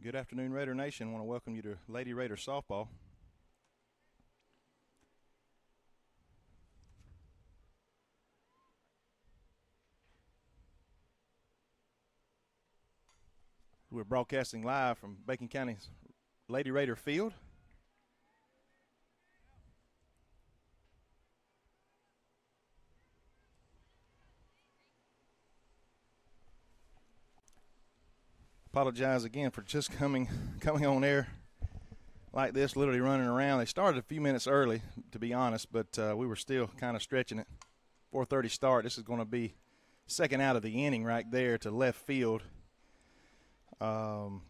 Good afternoon, Raider Nation. I want to welcome you to Lady Raider Softball. We're broadcasting live from Bacon County's Lady Raider Field. Apologize again for just coming on air like this, literally running around. They started a few minutes early, to be honest, but we were still kind of stretching it. 4:30 start. This is going to be second out of the inning right there to left field. Got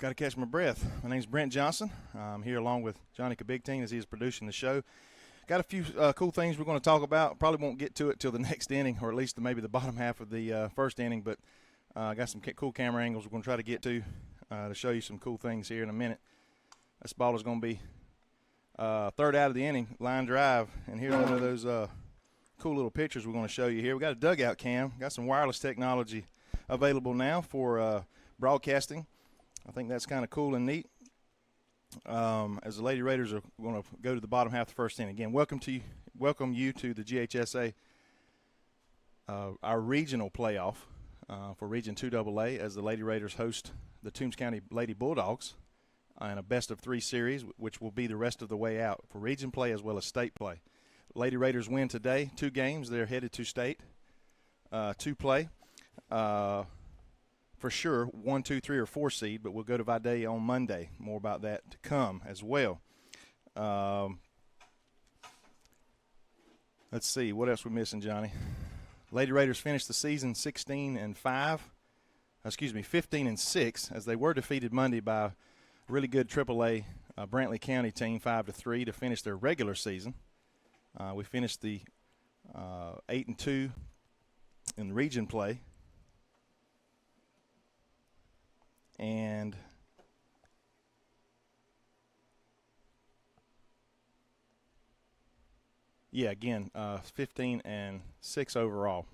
to catch my breath. My name's Brent Johnson. I'm here along with Johnny Kabigteen as he is producing the show. Got a few cool things we're going to talk about. Probably won't get to it till the next inning, or at least maybe the bottom half of the first inning, but got some cool camera angles we're going to try to get to show you some cool things here in a minute. This ball is going to be third out of the inning, line drive, and here's one of those cool little pictures we're going to show you here. We got a dugout cam, got some wireless technology available now for broadcasting. I think that's kind of cool and neat. As the Lady Raiders are going to go to the bottom half of the first inning. Again, welcome you to the GHSA, our regional playoff for Region 2AA, as the Lady Raiders host the Toombs County Lady Bulldogs in a best-of-3 series, which will be the rest of the way out for region play as well as state play. Lady Raiders win today, 2 games. They're headed to state to play. For sure, 1, 2, 3, or 4 seed, but we'll go to Vidalia on Monday. More about that to come as well. Let's see, what else we're missing, Johnny? Lady Raiders finished the season 15-6, as they were defeated Monday by a really good AAA Brantley County team, 5-3, to finish their regular season. We finished the 8-2 in region play. And yeah, again, 15-6 overall.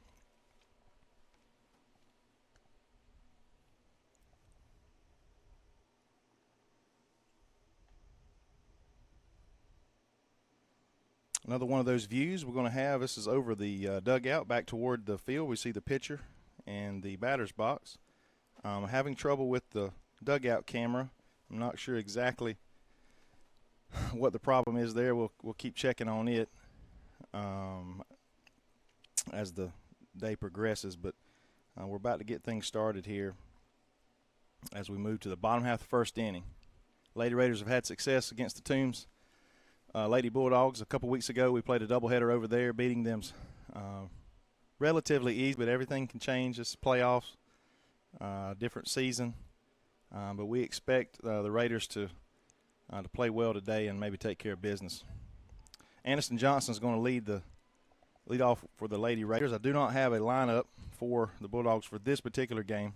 Another one of those views we're going to have. This is over the dugout, back toward the field. We see the pitcher and the batter's box. Having trouble with the dugout camera. I'm not sure exactly what the problem is there. We'll keep checking on it as the day progresses, but we're about to get things started here as we move to the bottom half of the first inning. Lady Raiders have had success against the Toombs Lady Bulldogs. A couple weeks ago we played a doubleheader over there, beating them relatively easy, but everything can change. It's playoffs. Different season, but we expect the Raiders to play well today and maybe take care of business. Anderson Johnson is going to lead off for the Lady Raiders. I do not have a lineup for the Bulldogs for this particular game,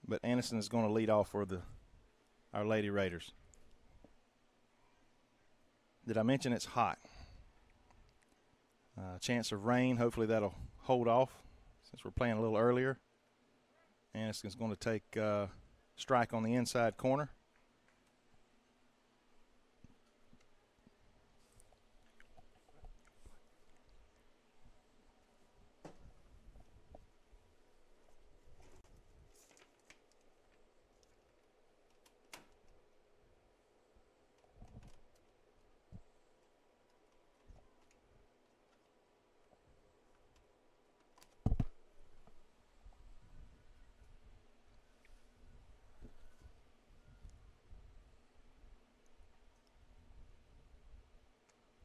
but Anderson is going to lead off for our Lady Raiders. Did I mention it's hot? Chance of rain. Hopefully that'll hold off since we're playing a little earlier. Anderson's going to take strike on the inside corner.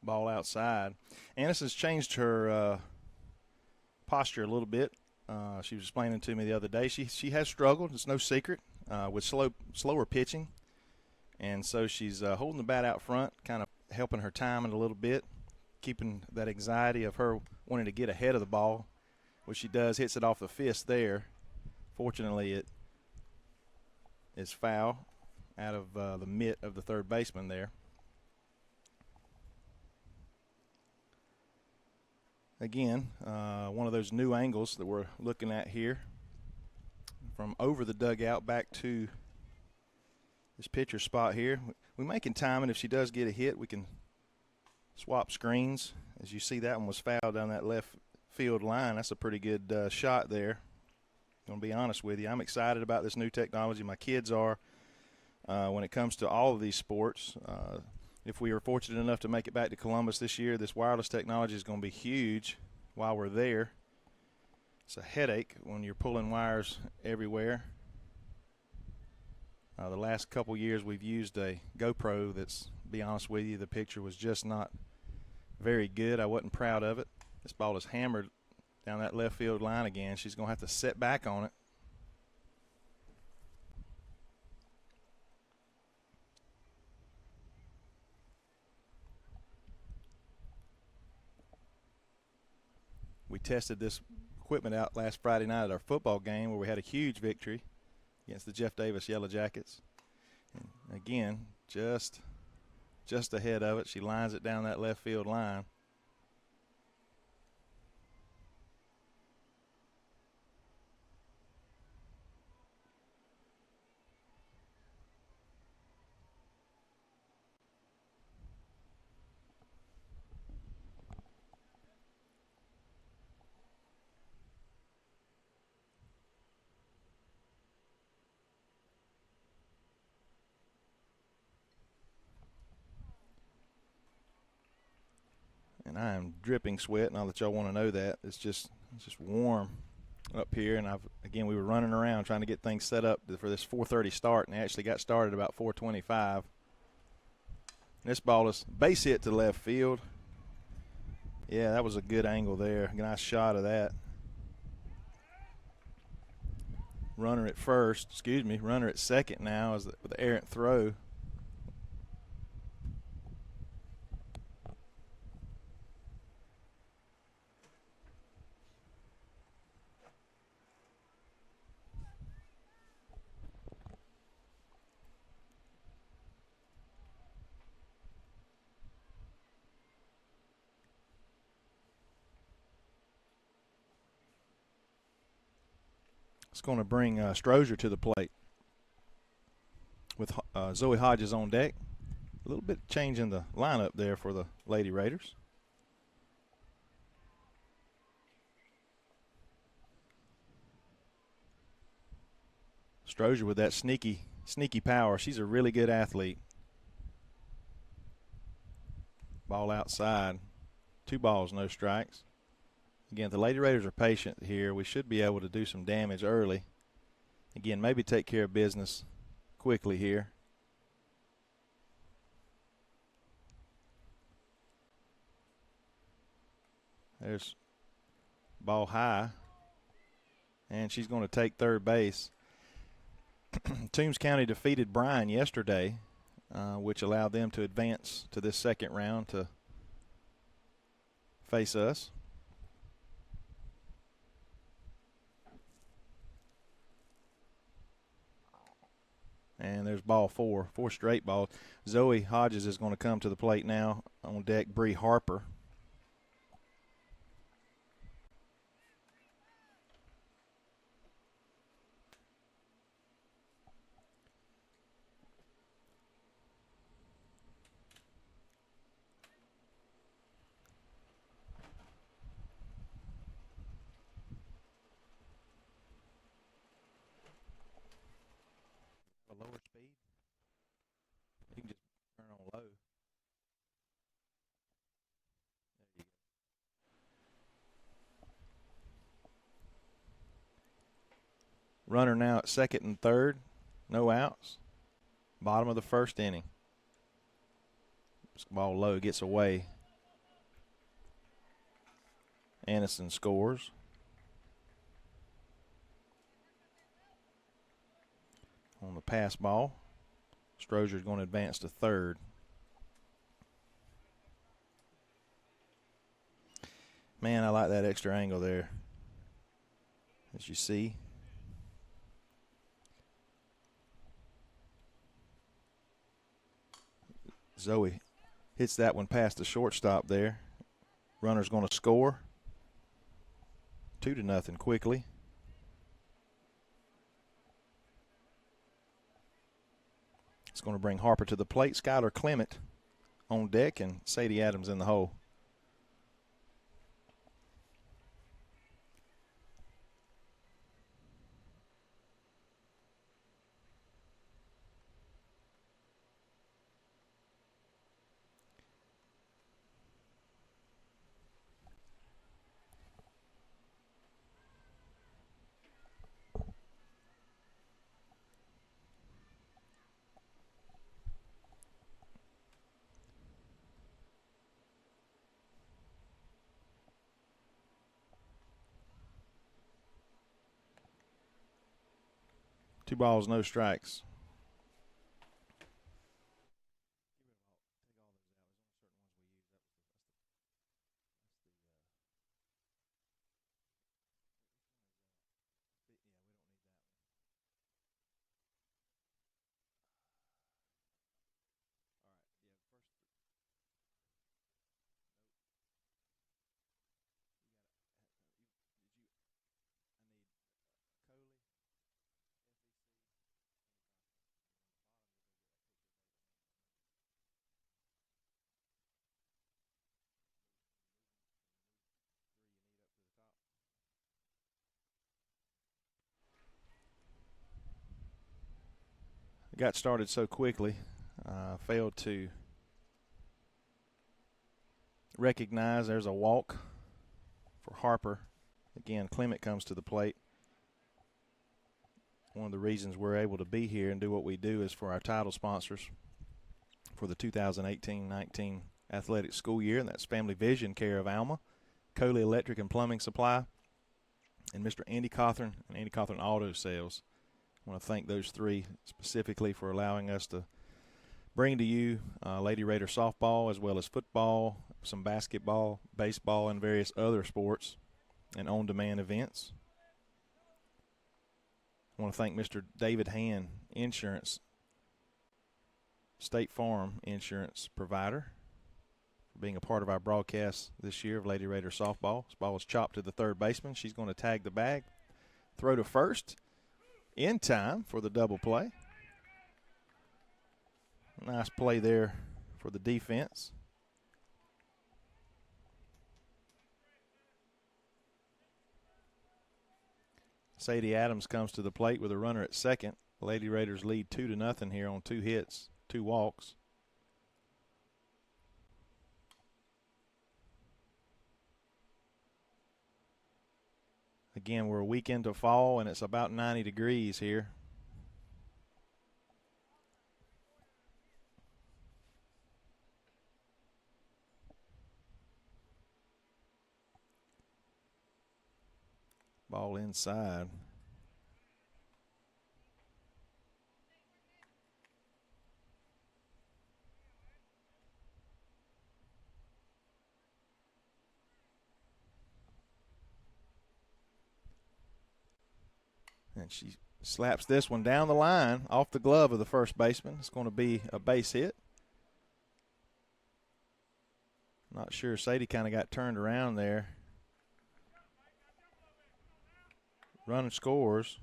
Ball outside. Anderson's changed her posture a little bit. She was explaining to me the other day. She has struggled. It's no secret with slower pitching, and so she's holding the bat out front, kind of helping her timing a little bit, keeping that anxiety of her wanting to get ahead of the ball, which she does. Hits it off the fist there. Fortunately, it is foul out of the mitt of the third baseman there. Again, one of those new angles that we're looking at here from over the dugout back to this pitcher spot here. We making time, and if she does get a hit, we can swap screens. As you see, that one was fouled down that left field line. That's a pretty good shot there. I'm going to be honest with you. I'm excited about this new technology. My kids are when it comes to all of these sports. If we are fortunate enough to make it back to Columbus this year, this wireless technology is going to be huge while we're there. It's a headache when you're pulling wires everywhere. The last couple years we've used a GoPro that's, to be honest with you, the picture was just not very good. I wasn't proud of it. This ball is hammered down that left field line again. She's going to have to set back on it. We tested this equipment out last Friday night at our football game where we had a huge victory against the Jeff Davis Yellow Jackets. And again, just ahead of it. She lines it down that left field line. And I am dripping sweat. Not that y'all want to know that. It's just warm up here. And we were running around trying to get things set up for this 4:30 start, and they actually got started about 4:25. This ball is base hit to left field. Yeah, that was a good angle there. Nice shot of that. Runner at second now with the errant throw. It's going to bring Strozier to the plate with Zoe Hodges on deck. A little bit change in the lineup there for the Lady Raiders. Strozier with that sneaky power. She's a really good athlete. Ball outside. 2 balls, no strikes. Again, the Lady Raiders are patient here. We should be able to do some damage early. Again, maybe take care of business quickly here. There's ball high. And she's going to take third base. Toombs County defeated Bryan yesterday, which allowed them to advance to this second round to face us. And there's ball 4 straight balls. Zoe Hodges is going to come to the plate now. On deck, Bree Harper. Lower speed. You can just turn on low. There you go. Runner now at second and third. No outs. Bottom of the first inning. This ball low, gets away. Anderson scores. On the pass ball, Strozier's going to advance to third. Man, I like that extra angle there. As you see. Zoe hits that one past the shortstop there. Runner's going to score. 2-0 quickly. It's going to bring Harper to the plate. Skylar Clement on deck and Sadie Adams in the hole. Two balls, no strikes. Got started so quickly, failed to recognize there's a walk for Harper. Again, Clement comes to the plate. One of the reasons we're able to be here and do what we do is for our title sponsors for the 2018-19 athletic school year, and that's Family Vision Care of Alma, Coley Electric and Plumbing Supply, and Mr. Andy Cawthorn and Andy Cawthorn Auto Sales. I want to thank those three specifically for allowing us to bring to you Lady Raider softball as well as football, some basketball, baseball, and various other sports and on-demand events. I want to thank Mr. David Hand, Insurance, State Farm Insurance provider, for being a part of our broadcast this year of Lady Raider softball. This ball is chopped to the third baseman. She's going to tag the bag, throw to first in time for the double play. Nice play there for the defense. Sadie Adams comes to the plate with a runner at second. Lady Raiders lead 2-0 here on 2 hits, 2 walks. Again, we're a week into fall, and it's about 90 degrees here. Ball inside. And she slaps this one down the line off the glove of the first baseman. It's going to be a base hit. Not sure. Sadie kind of got turned around there. Runner scores.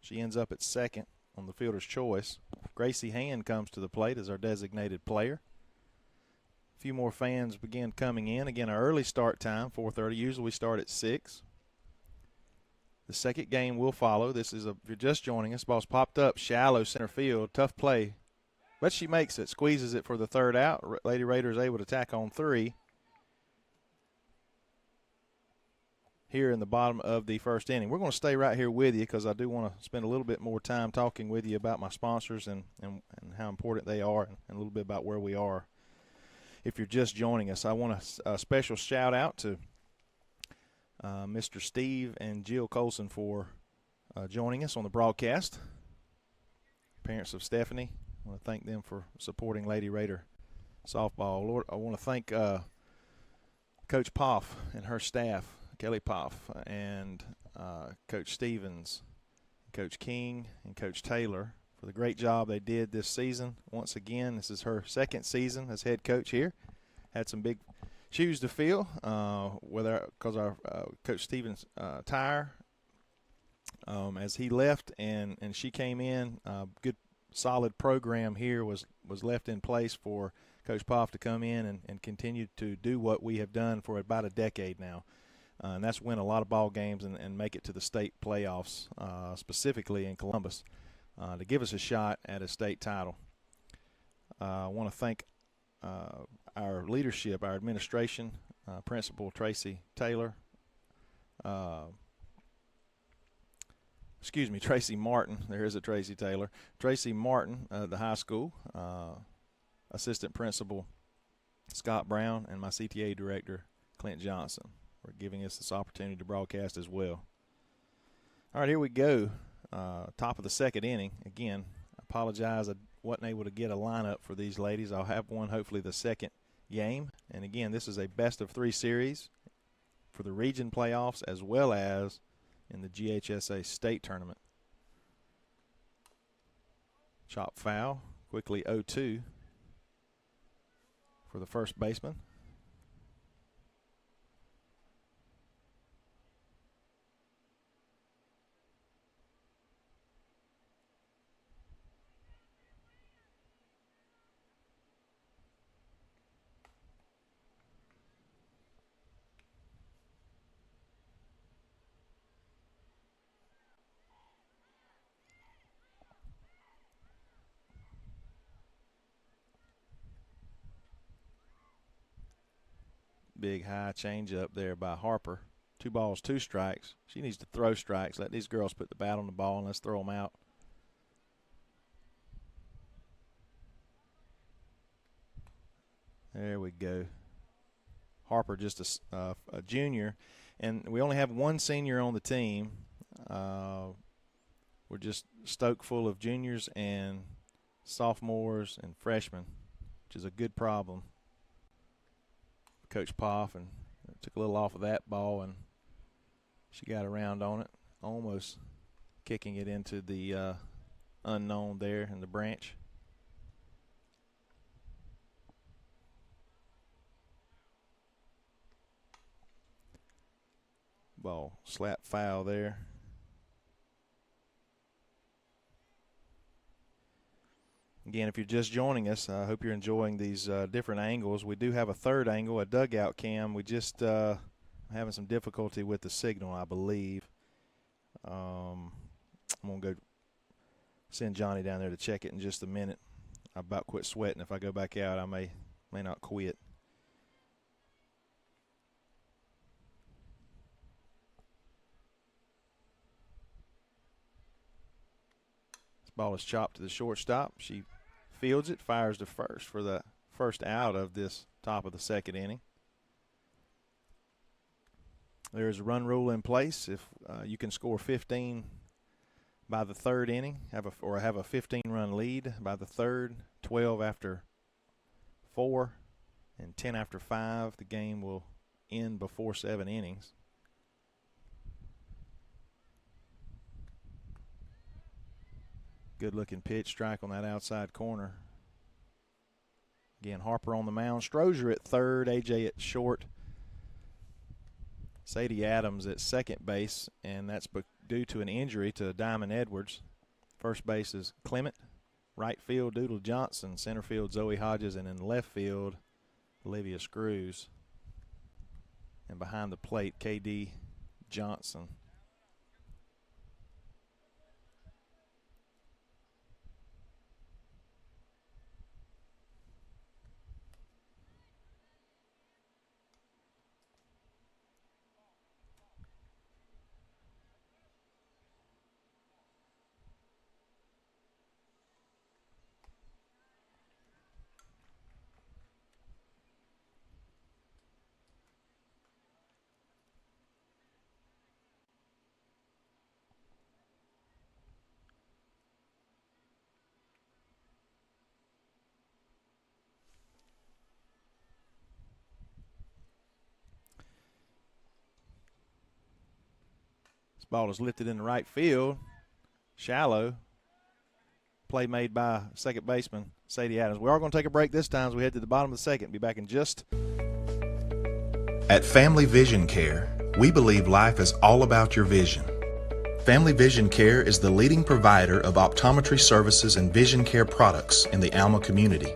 She ends up at second on the fielder's choice. Gracie Hand comes to the plate as our designated player. A few more fans begin coming in. Again, our early start time, 4:30. Usually we start at 6. The second game will follow. This is, if you're just joining us, ball's popped up, shallow center field. Tough play. But she makes it, squeezes it for the third out. Lady Raiders able to tack on 3 here in the bottom of the first inning. We're going to stay right here with you because I do want to spend a little bit more time talking with you about my sponsors and how important they are and a little bit about where we are. If you're just joining us, I want a special shout out to Mr. Steve and Jill Colson for joining us on the broadcast. Parents of Stephanie, I want to thank them for supporting Lady Raider softball. Lord, I want to thank Coach Poff and her staff, Kelly Poff, and Coach Stevens, Coach King, and Coach Taylor for the great job they did this season. Once again, this is her second season as head coach here. Had some big shoes to fill, because our Coach Stevens Tyre, as he left and she came in, good solid program here was left in place for Coach Poff to come in and continue to do what we have done for about a decade now. And that's win a lot of ball games and make it to the state playoffs, specifically in Columbus, to give us a shot at a state title. I want to thank our leadership, our administration, Principal Tracy Taylor, Tracy Martin. There is a Tracy Taylor. Tracy Martin, the high school, Assistant Principal Scott Brown, and my CTA Director, Clint Johnson, for giving us this opportunity to broadcast as well. All right, here we go. Top of the second inning. Again, I apologize I wasn't able to get a lineup for these ladies. I'll have one hopefully the second game. And again, this is a best-of-3 series for the region playoffs as well as in the GHSA state tournament. Chop foul, quickly 0-2 for the first baseman. Big high change up there by Harper. 2 balls, 2 strikes. She needs to throw strikes. Let these girls put the bat on the ball and let's throw them out. There we go. Harper just a junior, and we only have one senior on the team. We're just stoked full of juniors and sophomores and freshmen, which is a good problem. Coach Poff, and took a little off of that ball, and she got around on it, almost kicking it into the unknown there in the branch. Ball slap foul there. Again, if you're just joining us, I hope you're enjoying these different angles. We do have a third angle, a dugout cam. We just having some difficulty with the signal, I believe. I'm going to go send Johnny down there to check it in just a minute. I about quit sweating. If I go back out, I may not quit. This ball is chopped to the shortstop. She fields it, fires to first for the first out of this top of the second inning. There's a run rule in place. If you can score 15 by the third inning, have a 15-run lead by the third, 12 after 4, and 10 after 5, the game will end before 7 innings. Good-looking pitch, strike on that outside corner. Again, Harper on the mound. Strozier at third, AJ at short. Sadie Adams at second base, and that's due to an injury to Diamond Edwards. First base is Clement. Right field, Doodle Johnson. Center field, Zoe Hodges. And in left field, Olivia Screws. And behind the plate, K.D. Johnson. Ball is lifted in the right field. Shallow. Play made by second baseman Sadie Adams. We are going to take a break this time as we head to the bottom of the second. Be back in just At Family Vision Care, we believe life is all about your vision. Family Vision Care is the leading provider of optometry services and vision care products in the Alma community,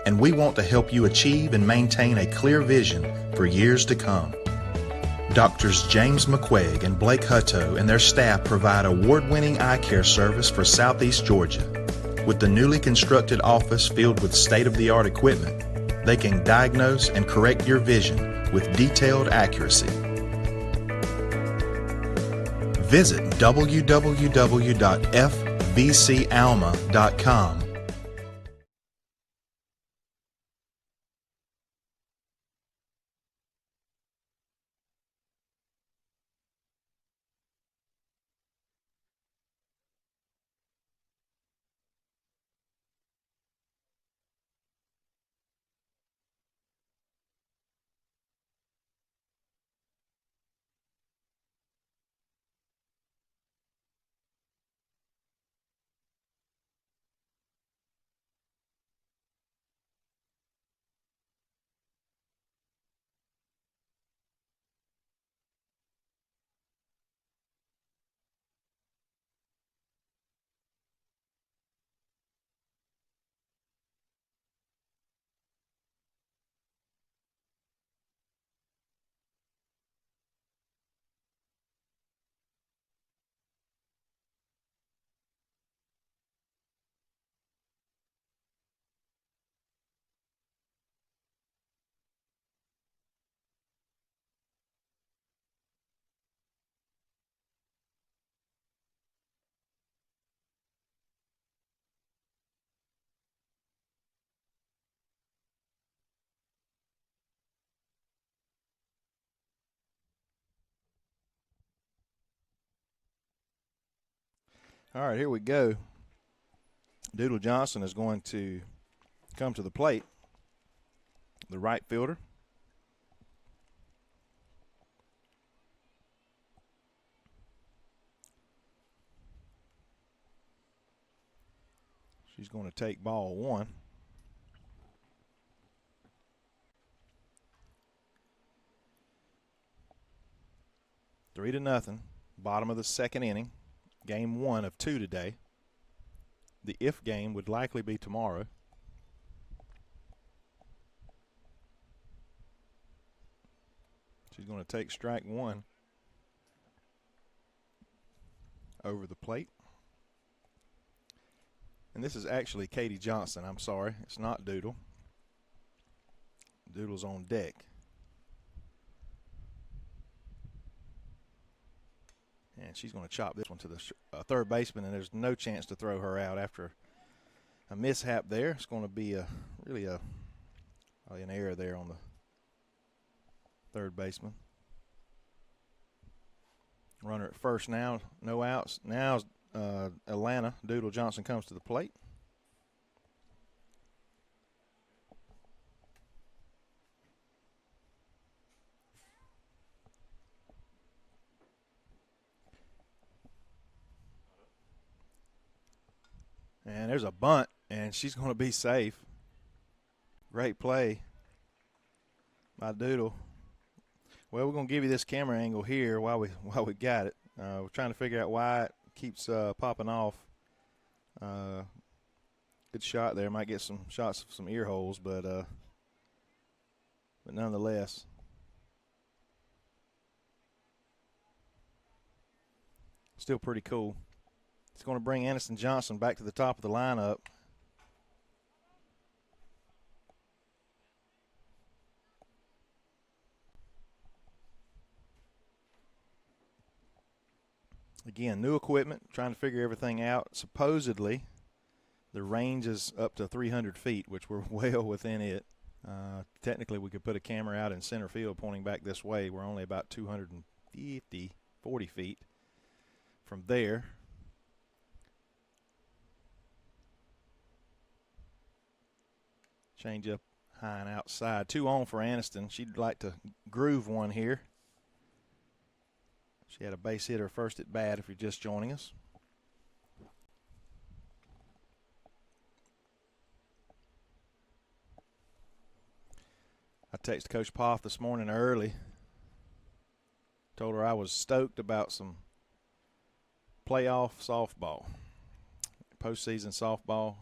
and we want to help you achieve and maintain a clear vision for years to come. Doctors James McQuaig and Blake Hutto and their staff provide award-winning eye care service for Southeast Georgia. With the newly constructed office filled with state-of-the-art equipment, they can diagnose and correct your vision with detailed accuracy. Visit www.fvcalma.com. All right, here we go. Doodle Johnson is going to come to the plate, the right fielder. She's going to take ball one. Three to nothing. Bottom of the second inning. Game 1 of 2 today. The if game would likely be tomorrow. She's going to take strike one over the plate. And this is actually Katie Johnson. I'm sorry. It's not Doodle. Doodle's on deck. And she's going to chop this one to the third baseman, and there's no chance to throw her out after a mishap there. It's going to be really an error there on the third baseman. Runner at first now, no outs. Now Atlanta, Doodle Johnson comes to the plate. And there's a bunt, and she's going to be safe. Great play by Doodle. Well, we're going to give you this camera angle here while we got it. We're trying to figure out why it keeps popping off. Good shot there. Might get some shots of some ear holes, but nonetheless. Still pretty cool. It's going to bring Aniston Johnson back to the top of the lineup. Again, new equipment, trying to figure everything out. Supposedly, the range is up to 300 feet, which we're well within it. Technically, we could put a camera out in center field pointing back this way. We're only about 40 feet from there. Change up high and outside. 2 on for Aniston. She'd like to groove one here. She had a base hit her first at bat if you're just joining us. I texted Coach Poff this morning early. Told her I was stoked about some playoff softball, postseason softball.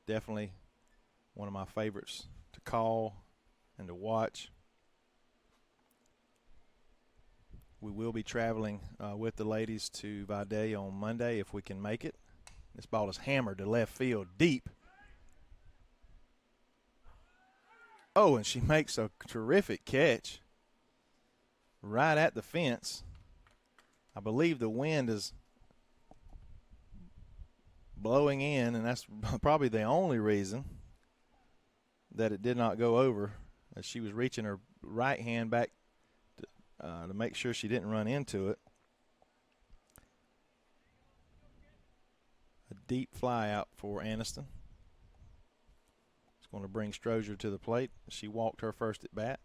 Definitely one of my favorites to call and to watch. We will be traveling with the ladies to Vidalia on Monday if we can make it. This ball is hammered to left field deep. Oh, and she makes a terrific catch right at the fence. I believe the wind is blowing in, and that's probably the only reason that it did not go over, as she was reaching her right hand back to make sure she didn't run into it. A deep fly out for Aniston. It's going to bring Strozier to the plate. She walked her first at bat.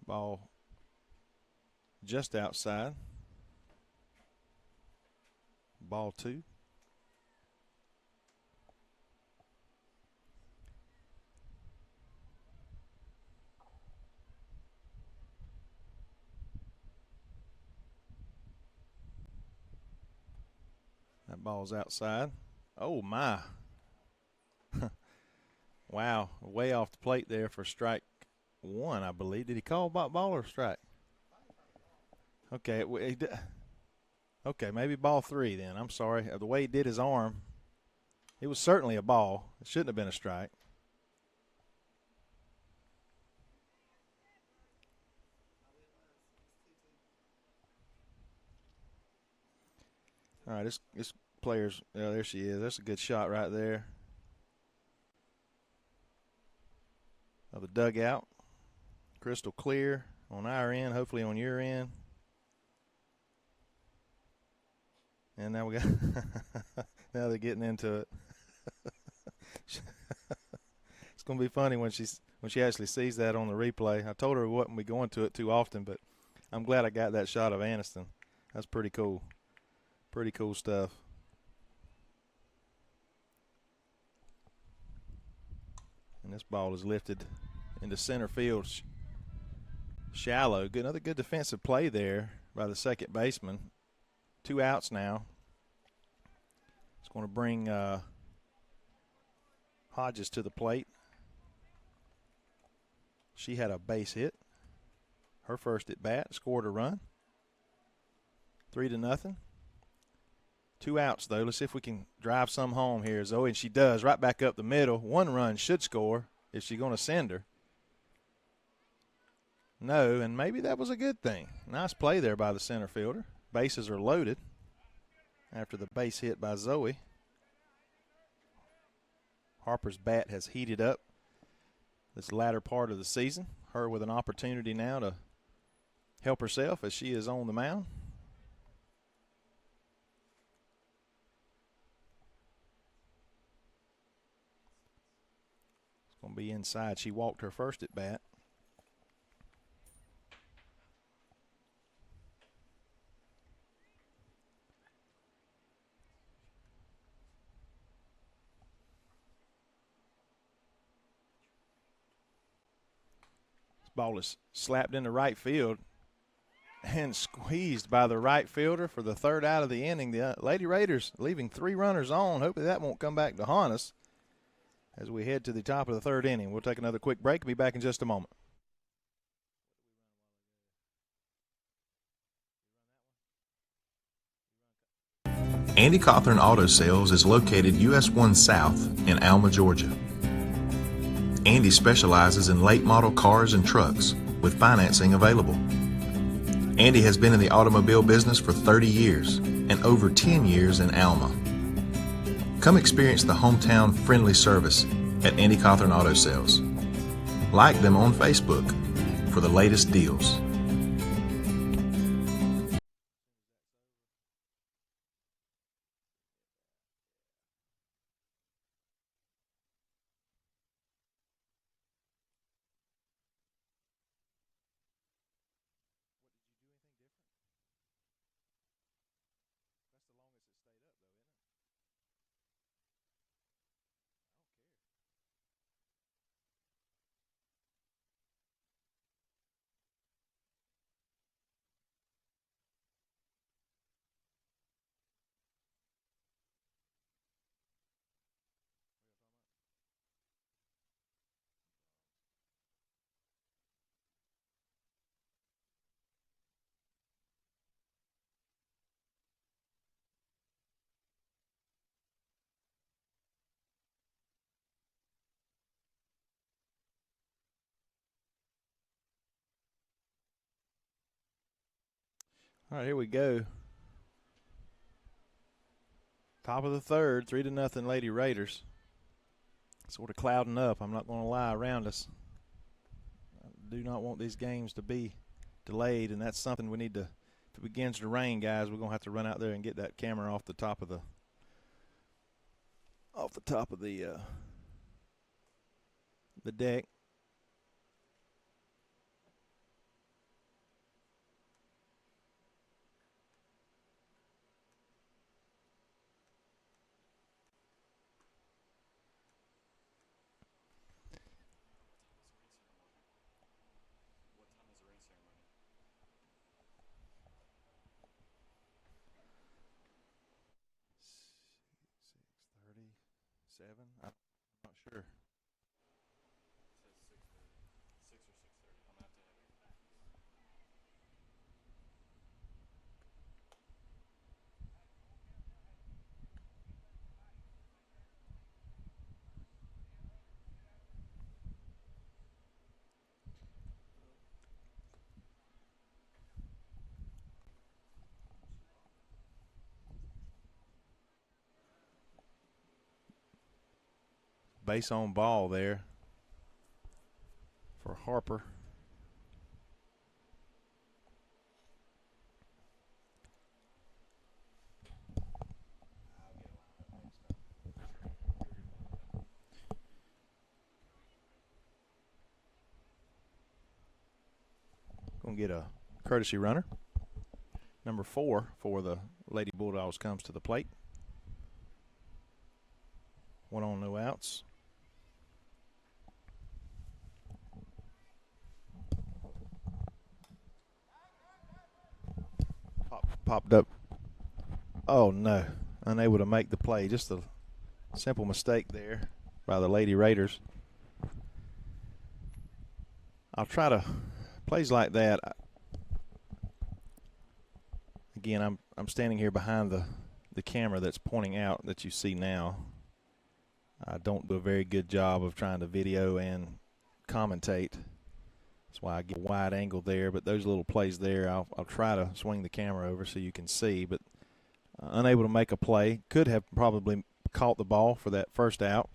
Ball just outside. Ball 2. That ball's outside. Oh, my. Wow, way off the plate there for strike 1, I believe. Did he call ball or strike? Okay, okay, maybe ball 3 then. I'm sorry. The way he did his arm, it was certainly a ball. It shouldn't have been a strike. All right, this player's, there she is. That's a good shot right there of the dugout. Crystal clear on our end, hopefully on your end. And now we got now they're getting into it. It's going to be funny when she actually sees that on the replay. I told her we wouldn't be going to it too often, but I'm glad I got that shot of Aniston. That's pretty cool. Pretty cool stuff. And this ball is lifted into center field. Shallow. Another good defensive play there by the second baseman. 2 outs now. It's going to bring Hodges to the plate. She had a base hit. Her first at bat, scored a run. 3-0. 2 outs, though. Let's see if we can drive some home here, Zoe. And she does, right back up the middle. 1 run should score if she's going to send her. No, and maybe that was a good thing. Nice play there by the center fielder. Bases are loaded after the base hit by Zoe. Harper's bat has heated up this latter part of the season. Her with an opportunity now to help herself as she is on the mound. It's going to be inside. She walked her first at bat. Ball is slapped into right field and squeezed by the right fielder for the 3rd out of the inning. The Lady Raiders leaving 3 runners on. Hopefully that won't come back to haunt us as we head to the top of the 3rd inning. We'll take another quick break and be back in just a moment. Andy Cawthorn Auto Sales is located US 1 South in Alma, Georgia. Andy specializes in late model cars and trucks with financing available. Andy has been in the automobile business for 30 years and over 10 years in Alma. Come experience the hometown friendly service at Andy Cawthorn Auto Sales. Like them on Facebook for the latest deals. All right, here we go. Top of the third, 3-0 Lady Raiders. Sort of clouding up, I'm not going to lie, around us. I do not want these games to be delayed, and that's something we need to, if it begins to rain, guys, we're going to have to run out there and get that camera off the top of the deck. I'm not sure. Base on ball there for Harper. Going to get a courtesy runner. Number 4 for the Lady Bulldogs comes to the plate. 1 on, no outs. Popped up. Oh, no. Unable to make the play. Just a simple mistake there by the Lady Raiders. I'll try to, plays like that. Again, I'm standing here behind the camera that's pointing out that you see now. I don't do a very good job of trying to video and commentate. That's why I get a wide angle there. But those little plays there, I'll try to swing the camera over so you can see. But unable to make a play. Could have probably caught the ball for that first out,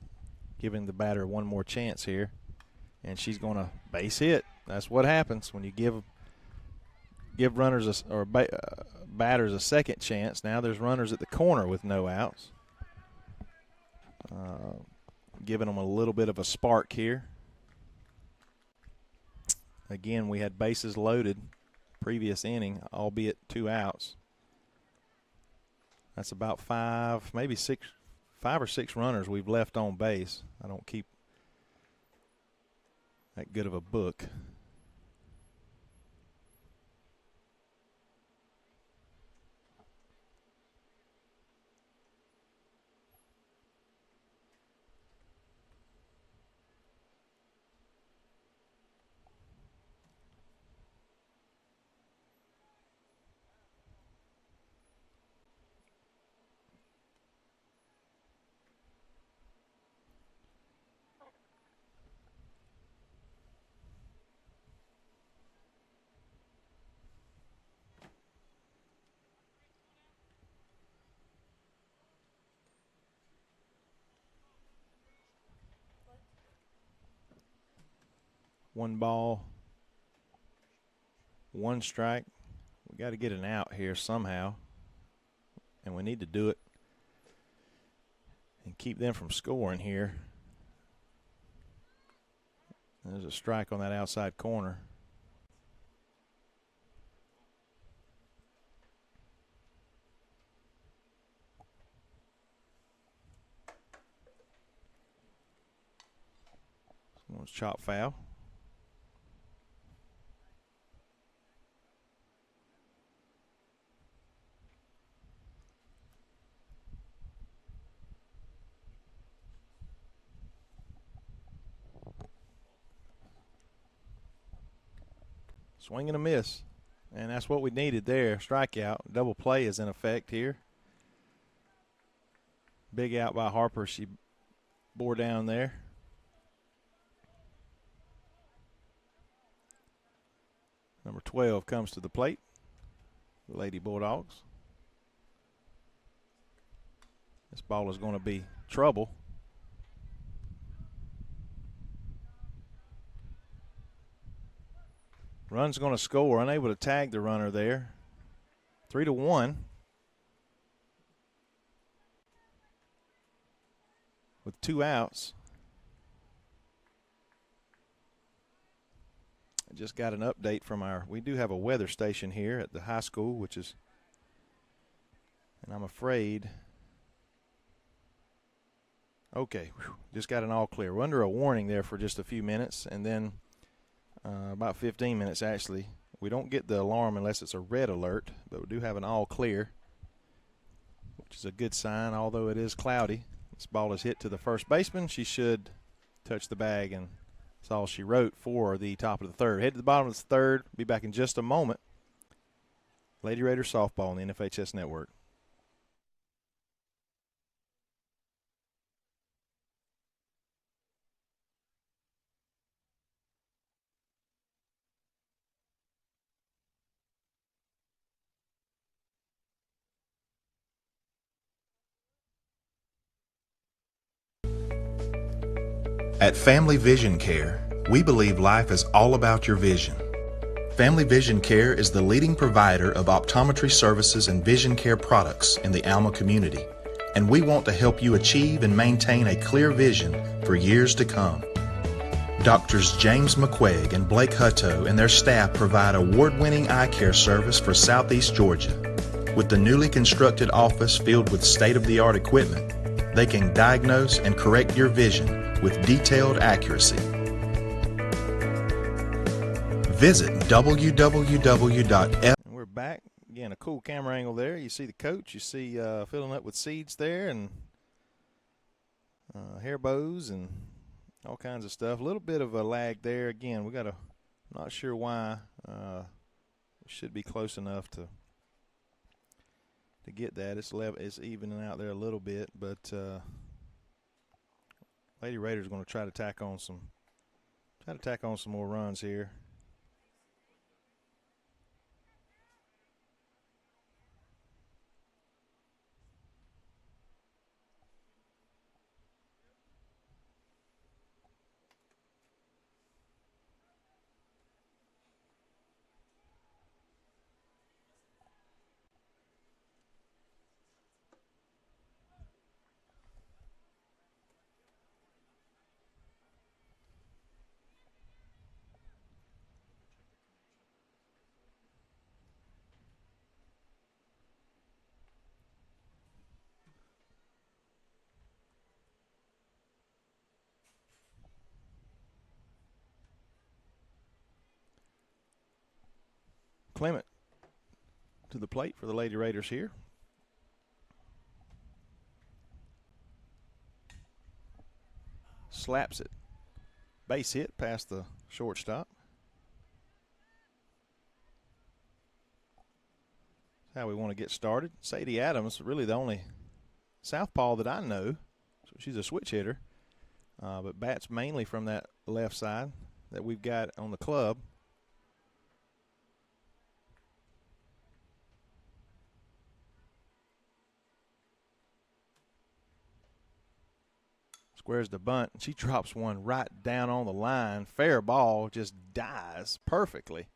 giving the batter one more chance here. And she's going to base hit. That's what happens when you give runners batters a second chance. Now there's runners at the corner with no outs. Giving them a little bit of a spark here. Again, we had bases loaded previous inning, albeit 2 outs. That's about 5 or 6 runners we've left on base. I don't keep that good of a book. One ball, 1 strike. We got to get an out here somehow, and we need to do it and keep them from scoring here. There's a strike on that outside corner. One's chop foul. Swing and a miss. And that's what we needed there. Strikeout. Double play is in effect here. Big out by Harper. She bore down there. Number 12 comes to the plate. Lady Bulldogs. This ball is going to be trouble. Run's going to score. Unable to tag the runner there. 3-1. With 2 outs. I just got an update from we do have a weather station here at the high school, which is, and I'm afraid, okay, just got an all clear. We're under a warning there for just a few minutes, and then about 15 minutes actually. We don't get the alarm unless it's a red alert, but we do have an all clear, which is a good sign, although it is cloudy. This ball is hit to the first baseman. She should touch the bag, and that's all she wrote for the top of the third. Head to the bottom of the third. Be back in just a moment. Lady Raiders softball on the NFHS Network. At Family Vision Care, we believe life is all about your vision. Family Vision Care is the leading provider of optometry services and vision care products in the Alma community, and we want to help you achieve and maintain a clear vision for years to come. Doctors James McQuaig and Blake Hutto and their staff provide award-winning eye care service for Southeast Georgia. With the newly constructed office filled with state-of-the-art equipment, they can diagnose and correct your vision with detailed accuracy. Visit www.f. We're back. Again, a cool camera angle there. You see the coach. You see filling up with seeds there and hair bows and all kinds of stuff. A little bit of a lag there. Again, we got a, not sure why. Should be close enough to get that. It's evening out there a little bit, but Lady Raiders are going to try to tack on some more runs here. Clement to the plate for the Lady Raiders here. Slaps it. Base hit past the shortstop. That's how we want to get started. Sadie Adams, really the only southpaw that I know. So she's a switch hitter, but bats mainly from that left side that we've got on the club. Squares the bunt. She drops one right down on the line. Fair ball, just dies perfectly.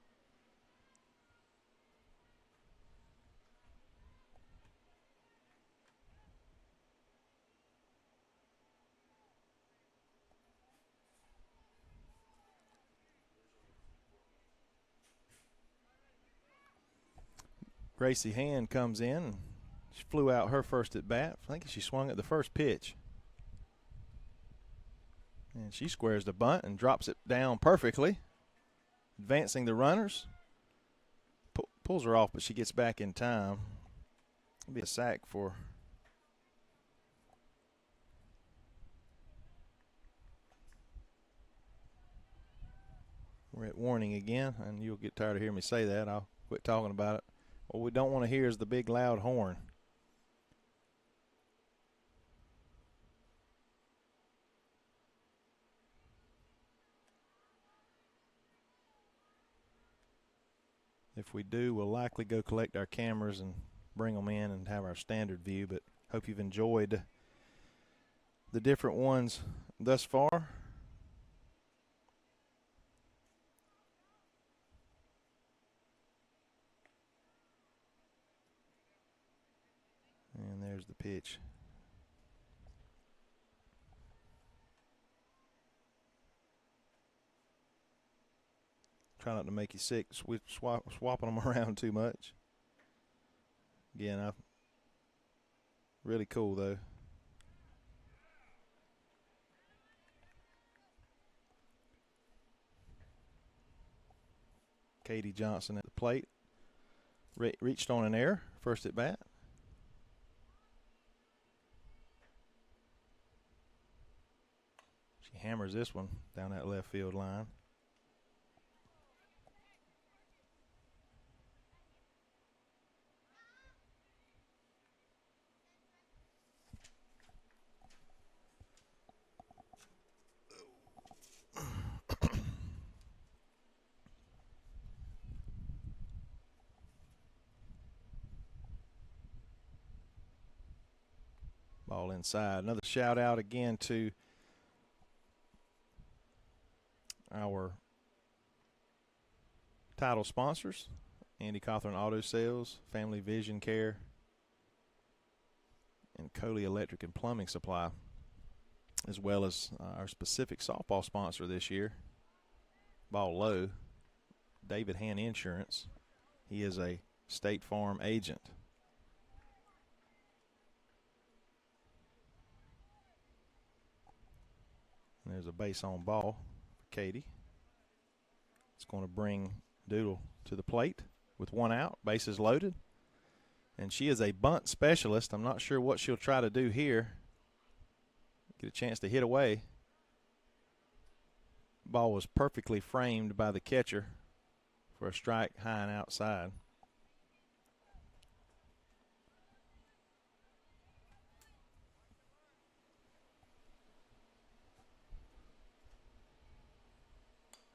Gracie Hand comes in. She flew out her first at bat. I think she swung at the first pitch. And she squares the bunt and drops it down perfectly, advancing the runners. Pulls her off, but she gets back in time. It'll be a sack for we're at warning again, and you'll get tired of hearing me say that. I'll quit talking about it. What we don't want to hear is the big loud horn. If we do, we'll likely go collect our cameras and bring them in and have our standard view, but hope you've enjoyed the different ones thus far. And there's the pitch. Try not to make you sick swapping them around too much. Again, really cool though. Katie Johnson at the plate. Reached on an error, first at bat. She hammers this one down that left field line. Ball inside. Another shout out again to our title sponsors, Andy Cawthorn Auto Sales, Family Vision Care, and Coley Electric and Plumbing Supply, as well as our specific softball sponsor this year, ball low, David Han Insurance. He is a State Farm agent. And there's a base on ball for Katie. It's going to bring Doodle to the plate with one out, bases loaded. And she is a bunt specialist. I'm not sure what she'll try to do here. Get a chance to hit away. Ball was perfectly framed by the catcher for a strike high and outside.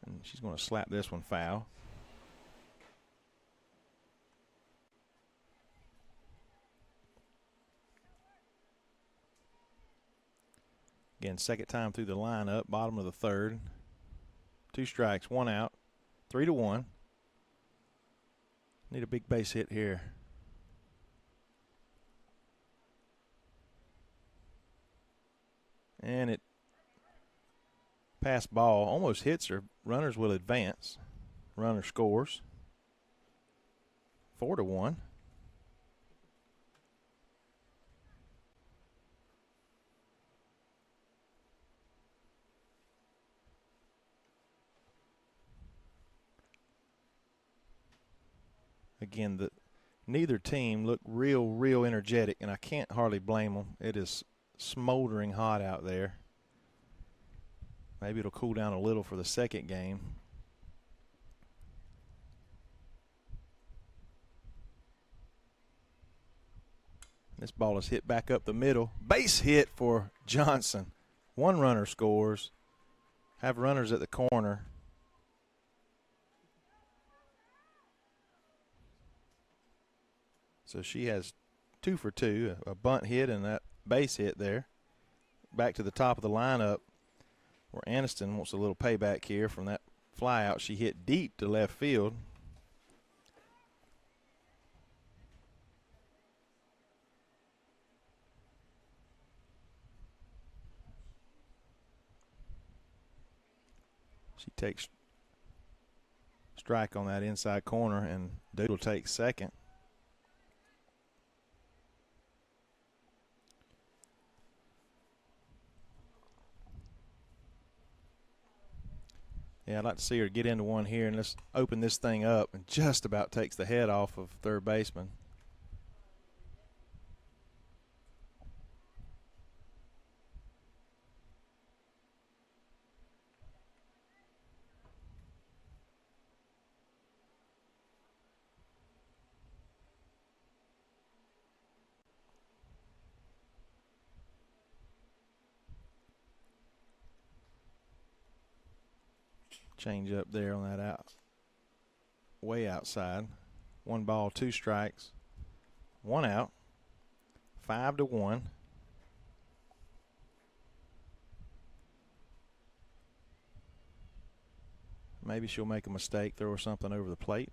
And she's going to slap this one foul. Again, second time through the lineup, bottom of the third. 2 strikes, 1 out, 3-1. Need a big base hit here. And it passed ball, almost hits her. Runners will advance. Runner scores. 4-1. Again, neither team looked real energetic, and I can't hardly blame them. It is smoldering hot out there. Maybe it'll cool down a little for the second game. This ball is hit back up the middle. Base hit for Johnson. 1 runner scores. Have runners at the corner. So she has 2 for 2, a bunt hit and that base hit there. Back to the top of the lineup where Aniston wants a little payback here from that fly out she hit deep to left field. She takes strike on that inside corner, and Doodle takes second. Yeah, I'd like to see her get into one here, and let's open this thing up, and just about takes the head off of third baseman. Change up there on that way outside. 1 ball, 2 strikes, 1 out, 5-1. Maybe she'll make a mistake, throw something over the plate,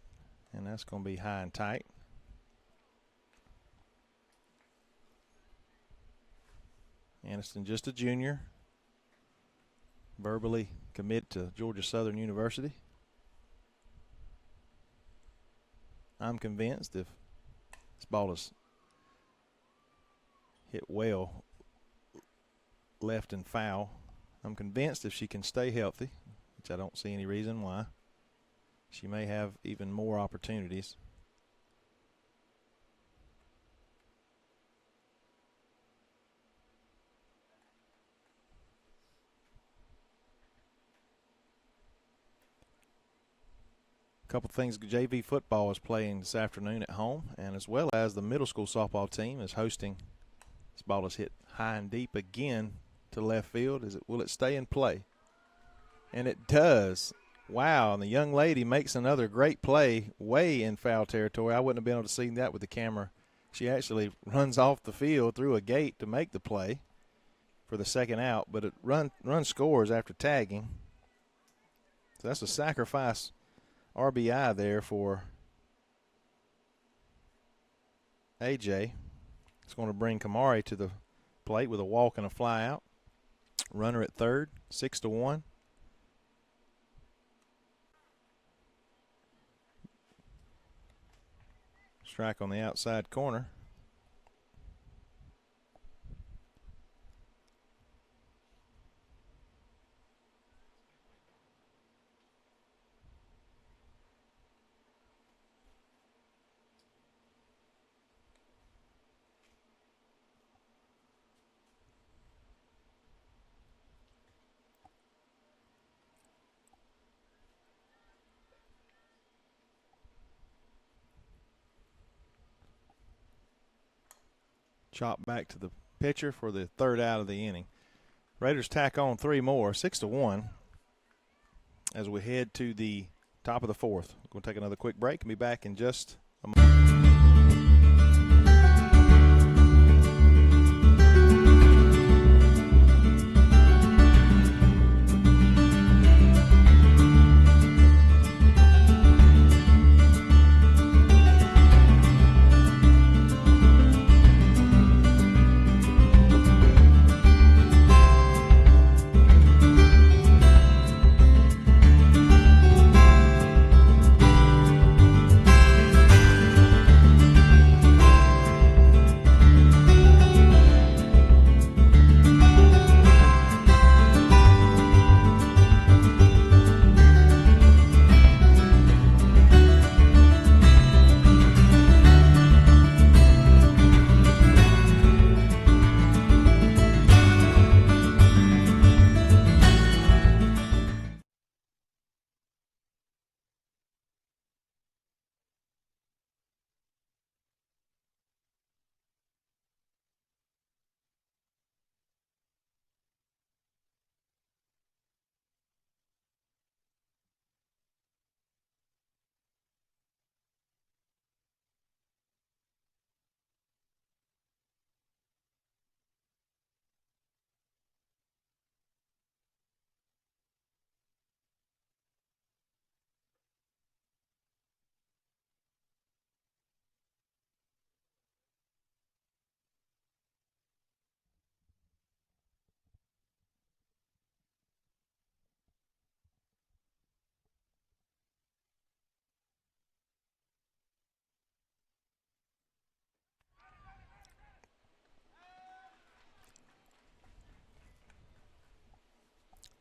and that's going to be high and tight. Aniston, just a junior, verbally committed to Georgia Southern University. I'm convinced if this ball is hit well left and foul, I'm convinced if she can stay healthy, which I don't see any reason why, she may have even more opportunities. A couple things. JV football is playing this afternoon at home, and as well as the middle school softball team is hosting. This ball is hit high and deep again to left field. Will it stay in play? And it does. Wow, and the young lady makes another great play way in foul territory. I wouldn't have been able to see that with the camera. She actually runs off the field through a gate to make the play for the second out, but it run scores after tagging. So that's a sacrifice RBI there for AJ. It's going to bring Kamari to the plate with a walk and a fly out. Runner at third, 6-1. Strike on the outside corner. Chop back to the pitcher for the third out of the inning. Raiders tack on 3 more, 6-1, as we head to the top of the fourth. We're going to take another quick break and be back in just a moment.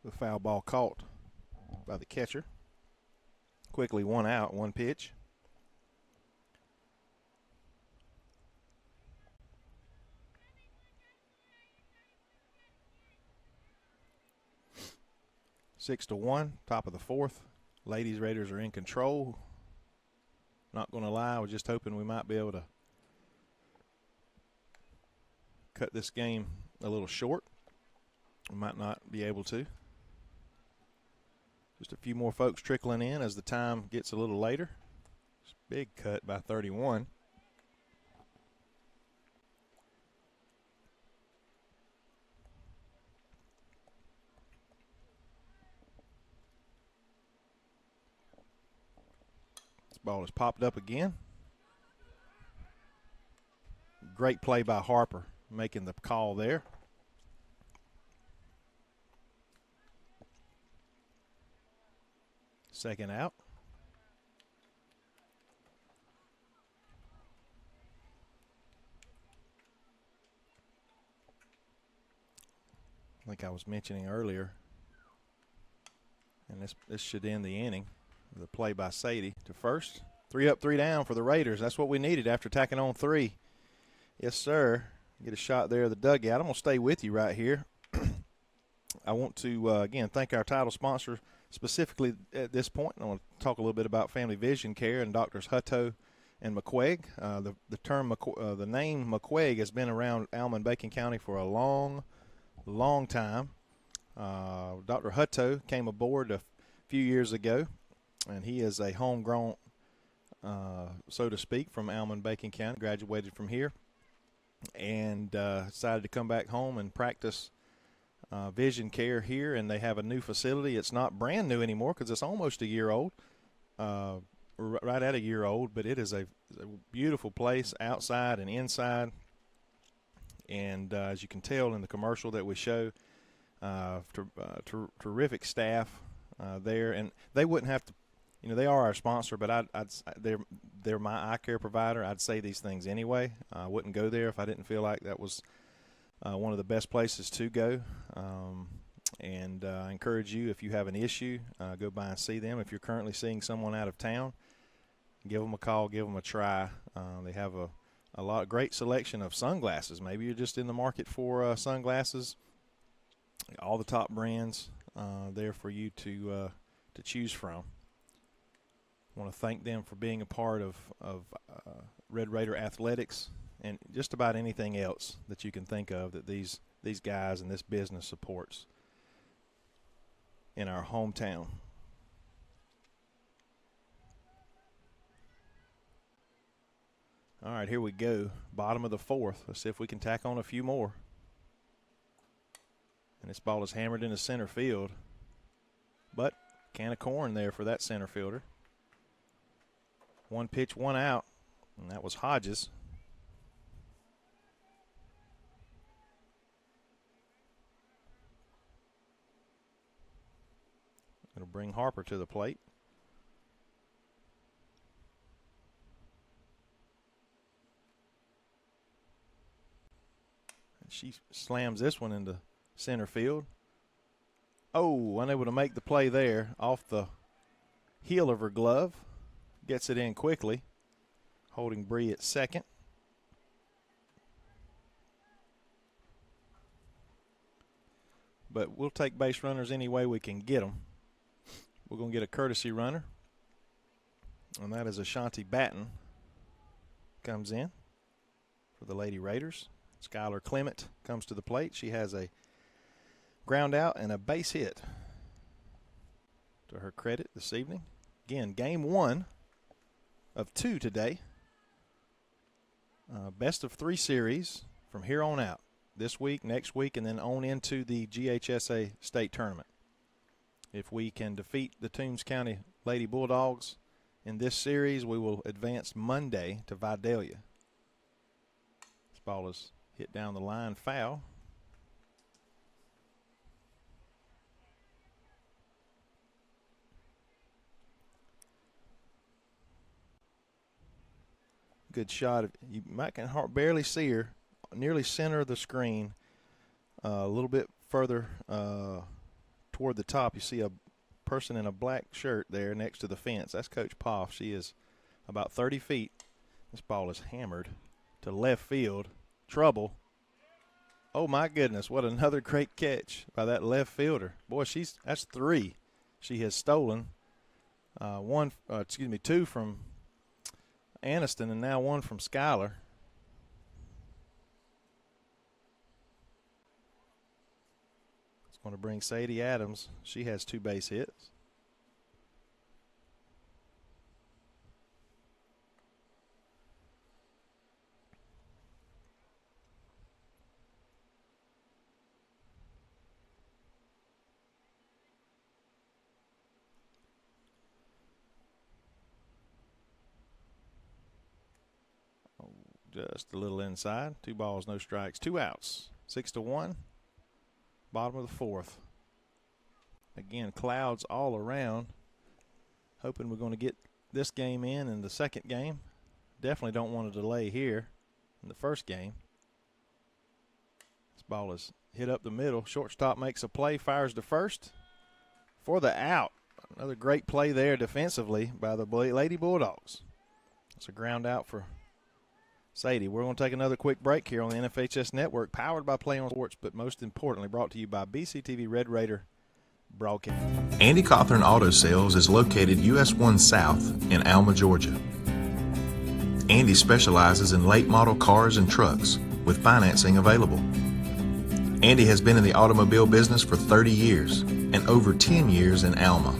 The foul ball caught by the catcher. Quickly 1 out, 1 pitch. Six to 1, top of the fourth. Ladies Raiders are in control. Not going to lie, I was just hoping we might be able to cut this game a little short. We might not be able to. Just a few more folks trickling in as the time gets a little later. Big cut by 31. This ball has popped up again. Great play by Harper, making the call there. Second out. I think I was mentioning earlier, and this should end the inning. The play by Sadie to first. 3 up, 3 down for the Raiders. That's what we needed after tacking on 3. Yes, sir. Get a shot there of the dugout. I'm going to stay with you right here. I want to, again, thank our title sponsor specifically at this point. I want to talk a little bit about Family Vision Care and Doctors Hutto and McQuaig. The name McQuaig has been around Alma and Bacon County for a long time. Dr. Hutto came aboard a few years ago, and he is a homegrown, so to speak, from Alma and Bacon County. Graduated from here and decided to come back home and practice vision care here, and they have a new facility. It's not brand new anymore because it's almost a year old, right at a year old, but it is a beautiful place outside and inside. And as you can tell in the commercial that we show, terrific staff there, and they wouldn't have to, they are our sponsor, but they're my eye care provider. I'd say these things anyway. I wouldn't go there if I didn't feel like that was one of the best places to go. And I encourage you, if you have an issue, go by and see them. If you're currently seeing someone out of town, give them a call, give them a try. They have a great selection of sunglasses. Maybe you're just in the market for sunglasses. All the top brands there for you to choose from. I want to thank them for being a part of Red Raider athletics and just about anything else that you can think of that these guys and this business supports in our hometown. All right, here we go. Bottom of the 4th. Let's see if we can tack on a few more. And this ball is hammered into center field. But can of corn there for that center fielder. 1 pitch, 1 out. And that was Hodges. It'll bring Harper to the plate. She slams this one into center field. Oh, unable to make the play there off the heel of her glove. Gets it in quickly. Holding Bree at second. But we'll take base runners any way we can get them. We're going to get a courtesy runner. And that is Ashanti Batten. Comes in for the Lady Raiders. Skylar Clement comes to the plate. She has a ground out and a base hit to her credit this evening. Again, game 1 of 2 today. Best of 3 series from here on out. This week, next week, and then on into the GHSA state tournament. If we can defeat the Toombs County Lady Bulldogs in this series, we will advance Monday to Vidalia. This ball is hit down the line, foul. Good shot. You might can barely see her. Nearly center of the screen. A little bit further toward the top, you see a person in a black shirt there next to the fence. That's Coach Poff. She is about 30 feet. This ball is hammered to left field. Trouble. Oh, my goodness. What another great catch by that left fielder. Boy, that's 3 she has stolen. 2 from Aniston and now 1 from Skylar. It's going to bring Sadie Adams. She has 2 base hits. Just a little inside. 2 balls, no strikes, 2 outs. 6-1. Bottom of the 4th. Again, clouds all around. Hoping we're going to get this game in the second game. Definitely don't want to delay here in the first game. This ball is hit up the middle. Shortstop makes a play, fires to first for the out. Another great play there defensively by the Lady Bulldogs. It's a ground out for Sadie. We're going to take another quick break here on the NFHS Network, powered by Play On Sports, but most importantly brought to you by BCTV Red Raider Broadcast. Andy Cawthorn Auto Sales is located US 1 South in Alma, Georgia. Andy specializes in late model cars and trucks with financing available. Andy has been in the automobile business for 30 years and over 10 years in Alma.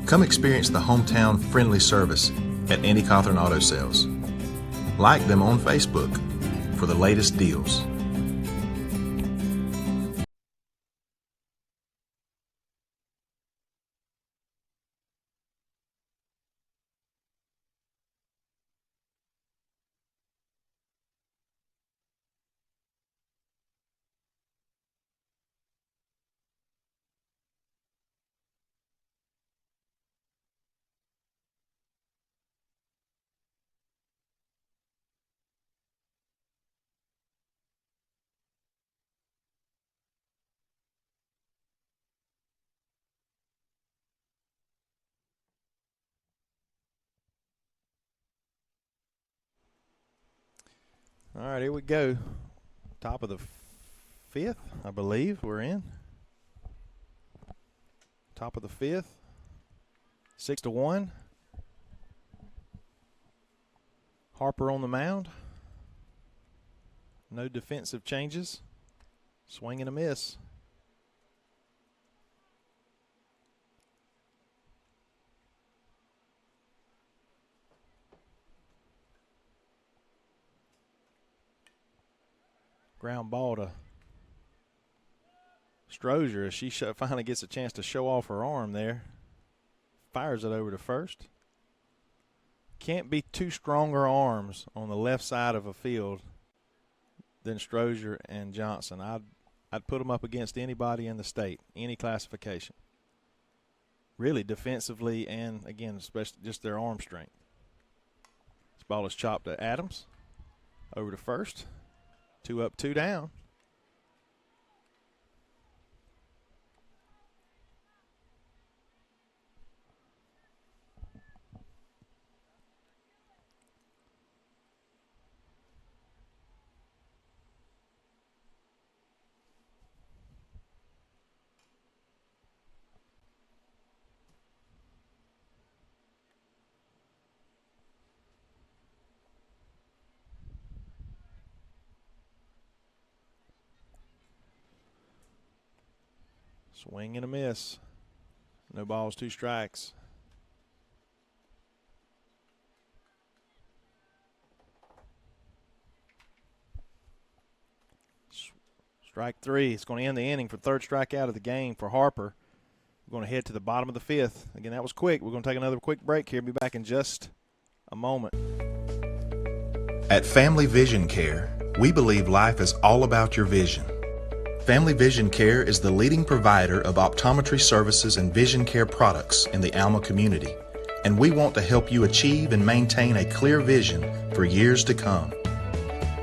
Come experience the hometown friendly service at Andy Cawthorn Auto Sales. Like them on Facebook for the latest deals. All right, here we go. Top of the 5th, I believe we're in. Top of the 5th. 6-1. Harper on the mound. No defensive changes. Swing and a miss. Ground ball to Strozier as she finally gets a chance to show off her arm there. Fires it over to first. Can't be two stronger arms on the left side of a field than Strozier and Johnson. I'd put them up against anybody in the state, any classification. Really defensively and, again, especially just their arm strength. This ball is chopped to Adams. Over to first. 2 up, 2 down. Swing and a miss. No balls, 2 strikes. Strike 3. It's going to end the inning for 3rd strikeout of the game for Harper. We're going to head to the bottom of the 5th. Again, that was quick. We're going to take another quick break here. Be back in just a moment. At Family Vision Care, we believe life is all about your vision. Family Vision Care is the leading provider of optometry services and vision care products in the Alma community, and we want to help you achieve and maintain a clear vision for years to come.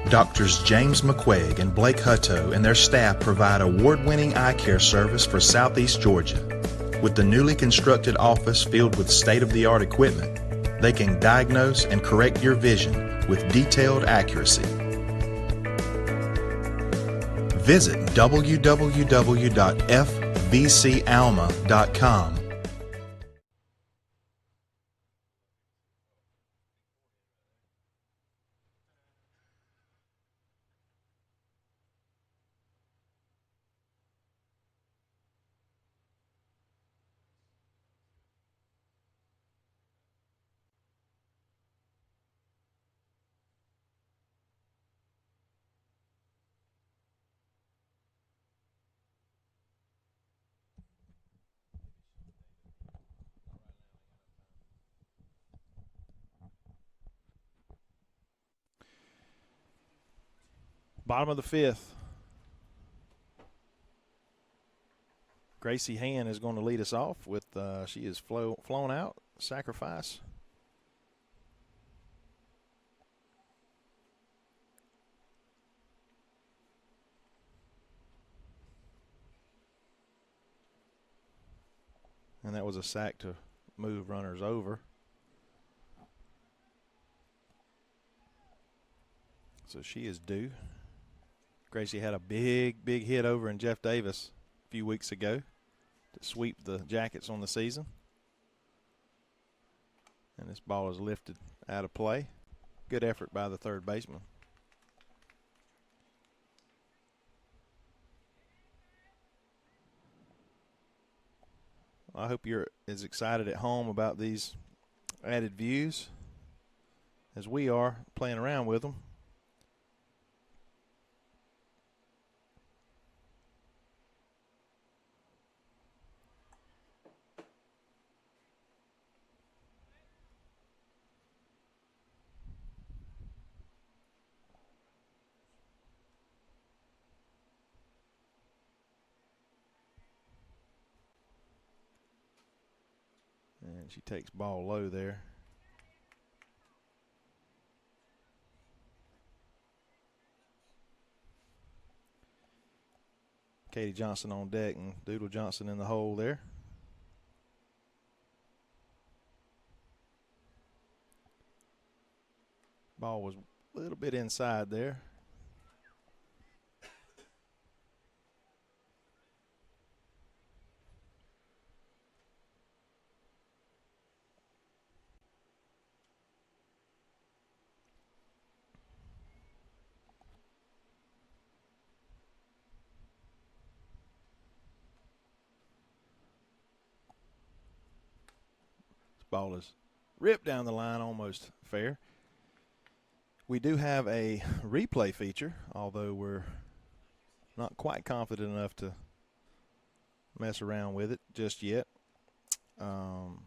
Doctors James McQuaig and Blake Hutto and their staff provide award-winning eye care service for Southeast Georgia. With the newly constructed office filled with state-of-the-art equipment, they can diagnose and correct your vision with detailed accuracy. Visit www.fvcalma.com. Bottom of the fifth. Gracie Hand is going to lead us off with, she is flown out, sacrifice. And that was a sack to move runners over. So she is due. Gracie had a big hit over in Jeff Davis a few weeks ago to sweep the Jackets on the season. And this ball is lifted out of play. Good effort by the third baseman. I hope you're as excited at home about these added views as we are playing around with them. And she takes ball low there. Katie Johnson on deck and Doodle Johnson in the hole there. Ball was a little bit inside there. Ball is ripped down the line, almost fair. We do have a replay feature, although we're not quite confident enough to mess around with it just yet. But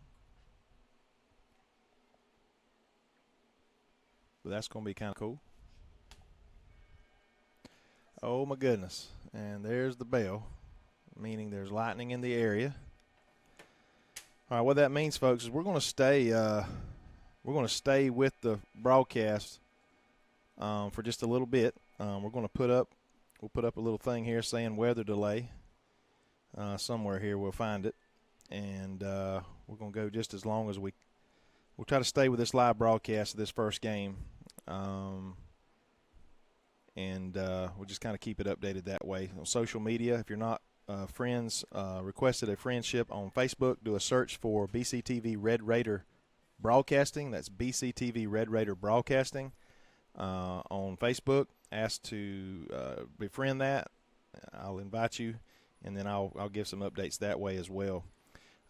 that's going to be kind of cool. Oh, my goodness. And there's the bell, meaning there's lightning in the area. All right, what that means, folks, is we're going to stay with the broadcast for just a little bit. We'll put up a little thing here saying weather delay. Somewhere here we'll find it, and we're going to go just as long as we'll try to stay with this live broadcast of this first game, and we'll just kind of keep it updated that way on social media. If you're not friends, requested a friendship on Facebook. Do a search for BCTV Red Raider Broadcasting. That's BCTV Red Raider Broadcasting on Facebook. Ask to befriend that. I'll invite you, and then I'll give some updates that way as well.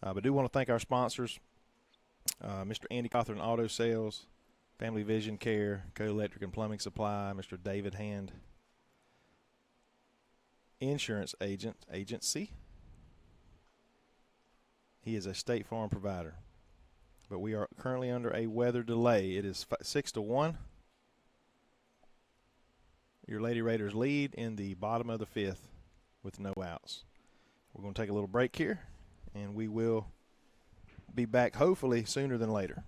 But I do want to thank our sponsors, Mr. Andy Cawthorn Auto Sales, Family Vision Care, Co-Electric and Plumbing Supply, Mr. David Hand Insurance Agency. He is a State Farm provider. But we are currently under a weather delay. It is 6-1. Your Lady Raiders lead in the bottom of the fifth with no outs. We're going to take a little break here, and we will be back hopefully sooner than later.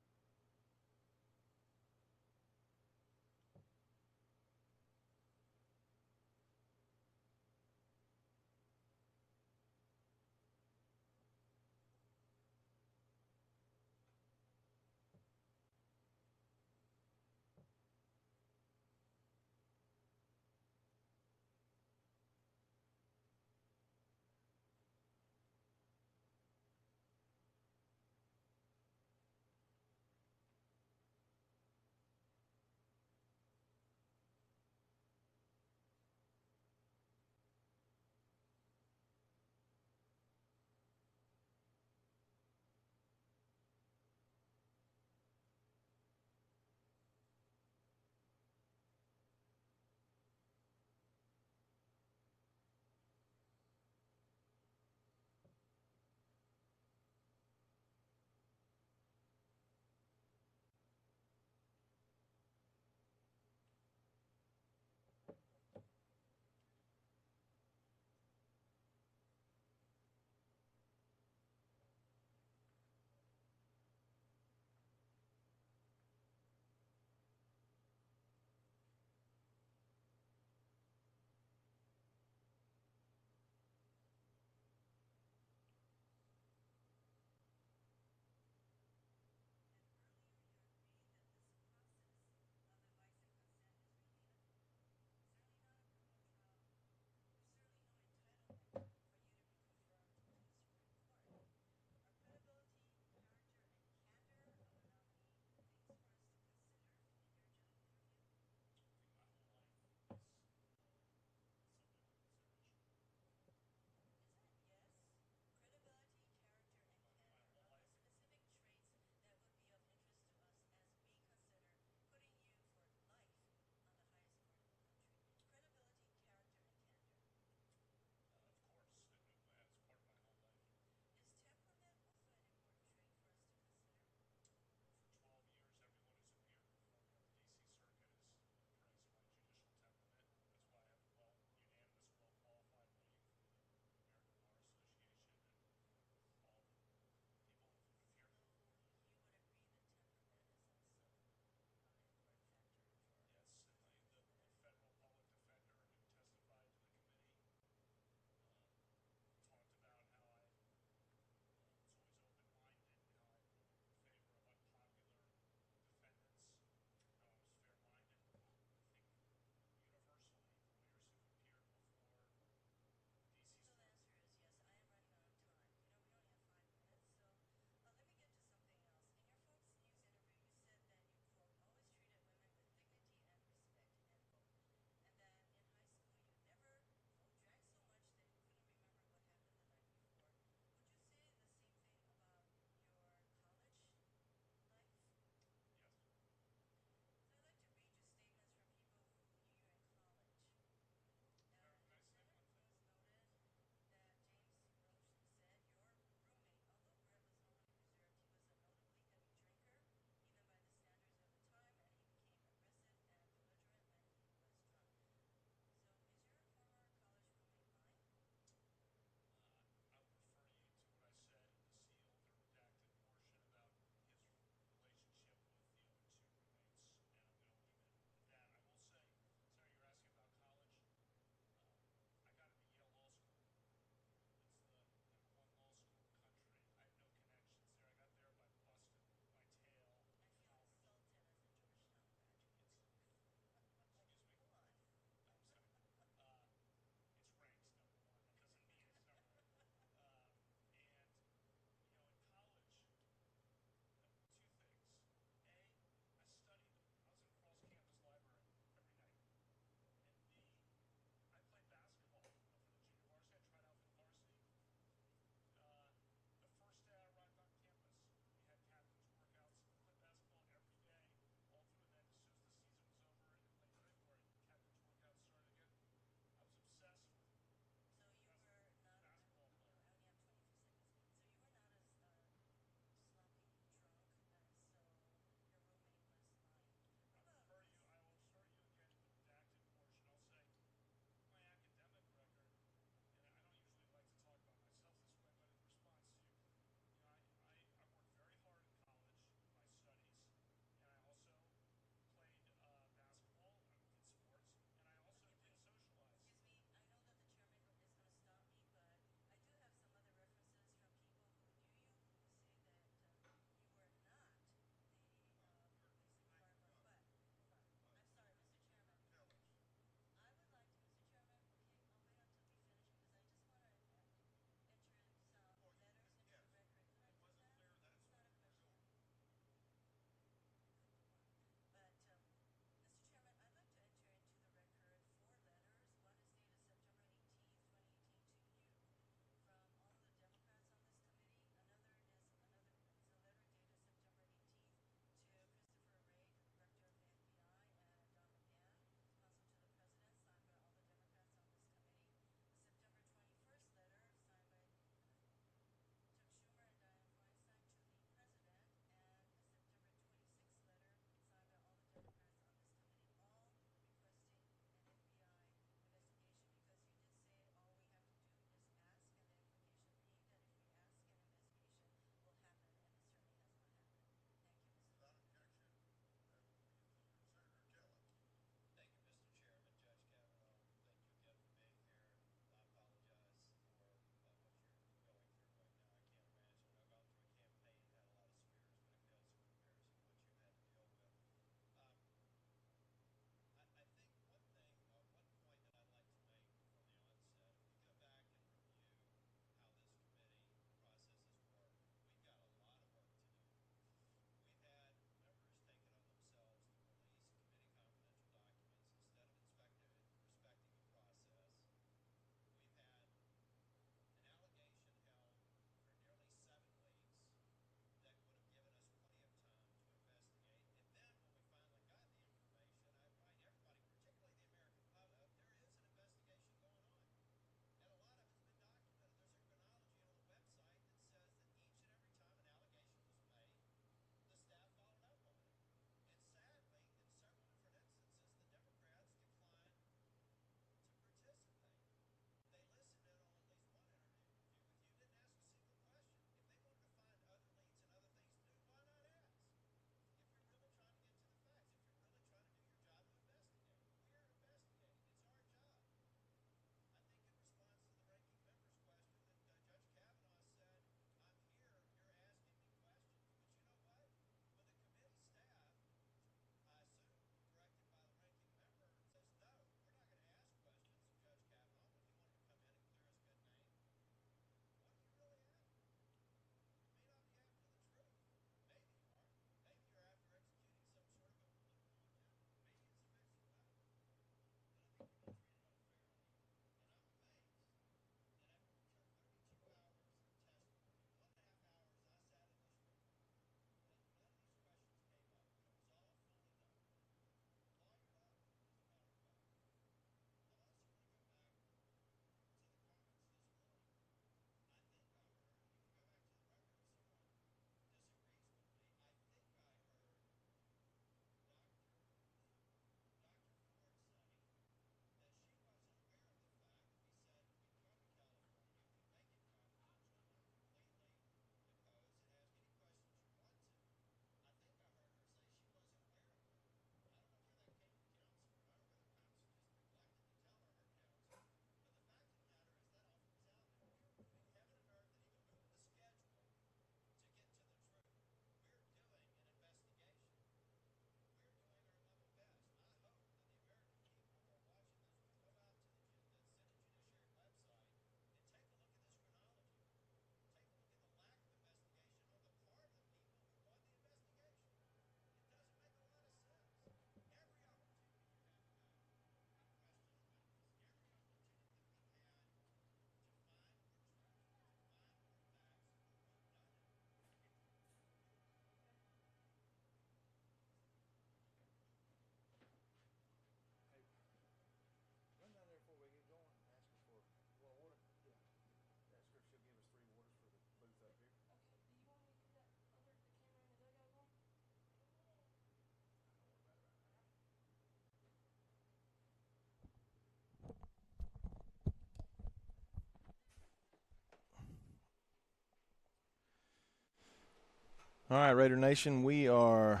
All right, Raider Nation, we are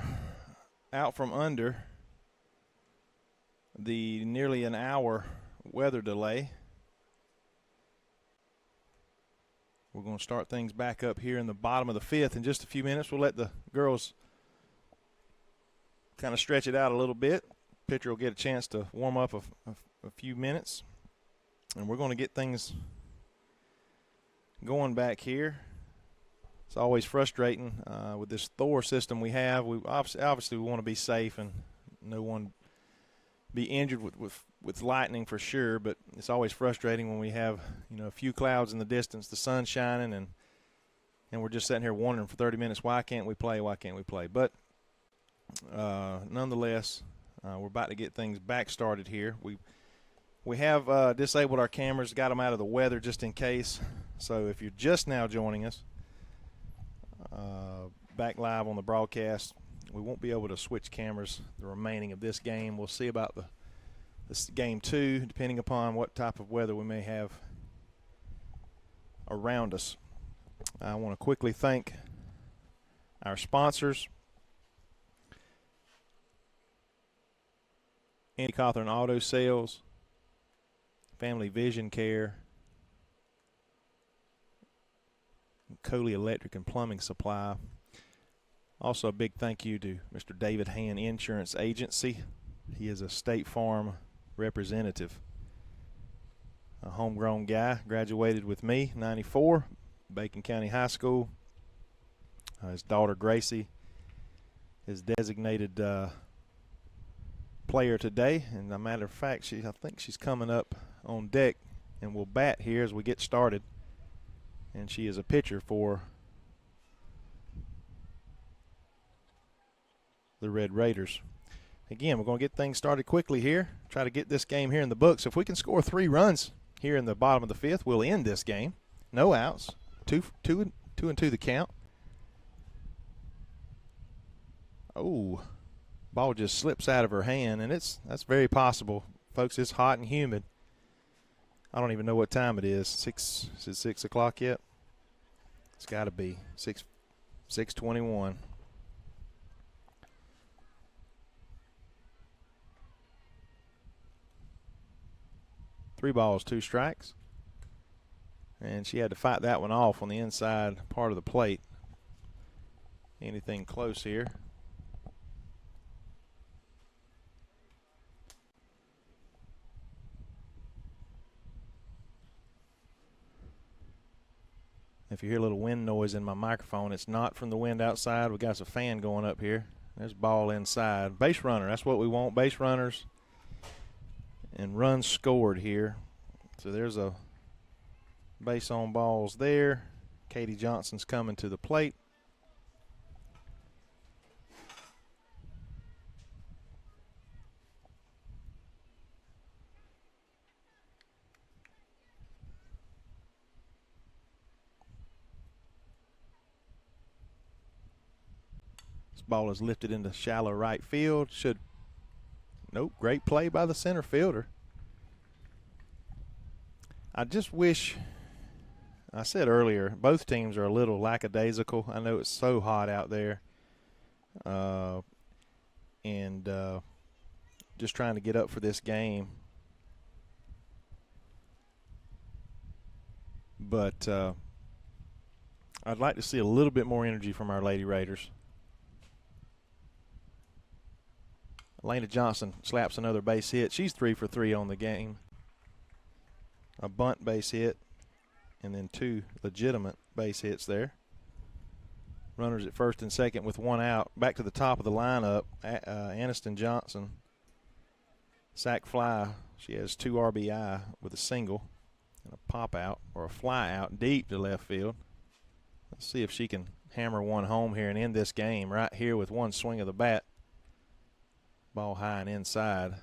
out from under the nearly an hour weather delay. We're going to start things back up here in the bottom of the fifth in just a few minutes. We'll let the girls kind of stretch it out a little bit. Pitcher will get a chance to warm up a few minutes. And we're going to get things going back here. It's always frustrating with this Thor system we have. We obviously we want to be safe and no one be injured with lightning for sure, but it's always frustrating when we have, a few clouds in the distance, the sun's shining, and we're just sitting here wondering for 30 minutes, why can't we play? But nonetheless, we're about to get things back started here. We have disabled our cameras, got them out of the weather just in case. So if you're just now joining us, back live on the broadcast, we won't be able to switch cameras the remaining of this game. We'll see about this game 2, depending upon what type of weather we may have around us. I want to quickly thank our sponsors, Andy Cawthorn Auto Sales, Family Vision Care, Coley Electric and Plumbing Supply. Also a big thank you to Mr. David Hand Insurance Agency. He is a State Farm representative. A homegrown guy, graduated with me, 94, Bacon County High School. His daughter Gracie is designated player today, and as a matter of fact, I think she's coming up on deck and will bat here as we get started. And she is a pitcher for the Red Raiders. Again, we're going to get things started quickly here. Try to get this game here in the books. If we can score 3 runs here in the bottom of the fifth, we'll end this game. No outs. 2-2 the count. Oh, ball just slips out of her hand, and that's very possible. Folks, it's hot and humid. I don't even know what time it is. Is it 6 o'clock yet? It's got to be 6:21. Three balls, 2 strikes. And she had to fight that one off on the inside part of the plate. Anything close here? If you hear a little wind noise in my microphone, it's not from the wind outside. We got a fan going up here. There's ball inside. Base runner, that's what we want, base runners and runs scored here. So there's a base on balls there. Katie Johnson's coming to the plate. Ball is lifted into shallow right field. Nope, great play by the center fielder. I just wish, I said earlier, both teams are a little lackadaisical. I know it's so hot out there. And just trying to get up for this game. But I'd like to see a little bit more energy from our Lady Raiders. Elena Johnson slaps another base hit. She's 3 for 3 on the game. A bunt base hit, and then 2 legitimate base hits there. Runners at first and second with 1 out. Back to the top of the lineup, Aniston Johnson. Sac fly. She has 2 RBI with a single and a pop out or a fly out deep to left field. Let's see if she can hammer one home here and end this game right here with 1 swing of the bat. Ball high and inside.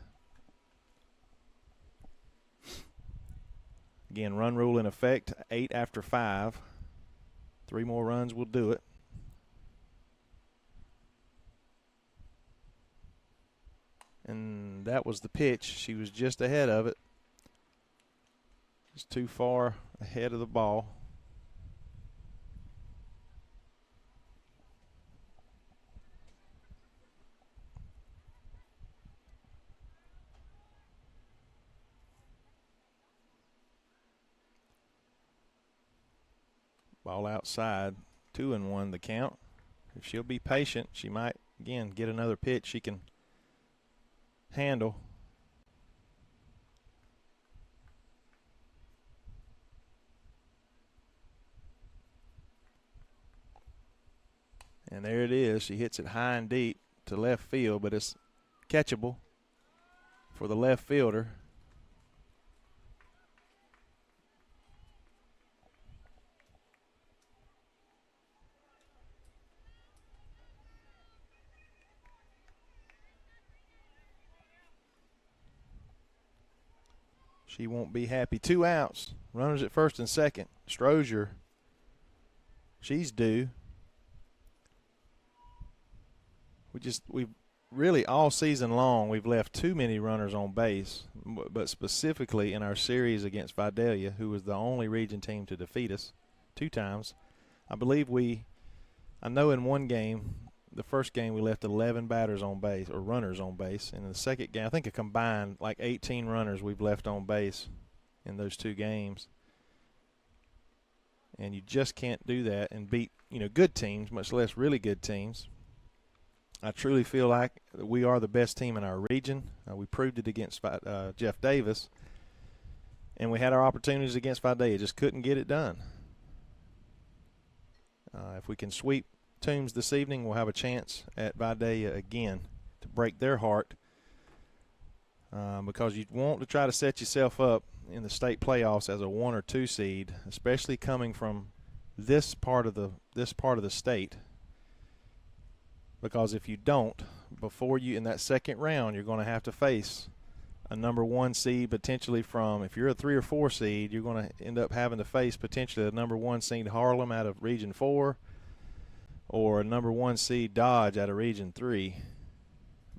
Again, run rule in effect, 8 after 5. 3 more runs will do it. And that was the pitch. She was just ahead of it. Just too far ahead of the ball. Ball outside, 2-1 the count. If she'll be patient, she might, again, get another pitch she can handle. And there it is. She hits it high and deep to left field, but it's catchable for the left fielder. She won't be happy. 2 outs. Runners at first and second. Strozier, she's due. We've really all season long we've left too many runners on base, but specifically in our series against Vidalia, who was the only region team to defeat us 2 times. I know in one game, the first game we left 11 batters on base or runners on base, and in the second game I think a combined like 18 runners we've left on base in those 2 games. And you just can't do that and beat, good teams, much less really good teams. I truly feel like we are the best team in our region. We proved it against Jeff Davis, and we had our opportunities against Vidalia, just couldn't get it done. If we can sweep Toombs this evening, we'll have a chance at Vidalia again to break their heart, because you want to try to set yourself up in the state playoffs as a 1 or 2 seed, especially coming from this part of the state. Because if you don't, before you in that second round, you're going to have to face a number 1 seed potentially from, if you're a 3 or 4 seed, you're going to end up having to face potentially a number 1 seed Harlem out of Region 4 or a number 1 seed Dodge out of Region 3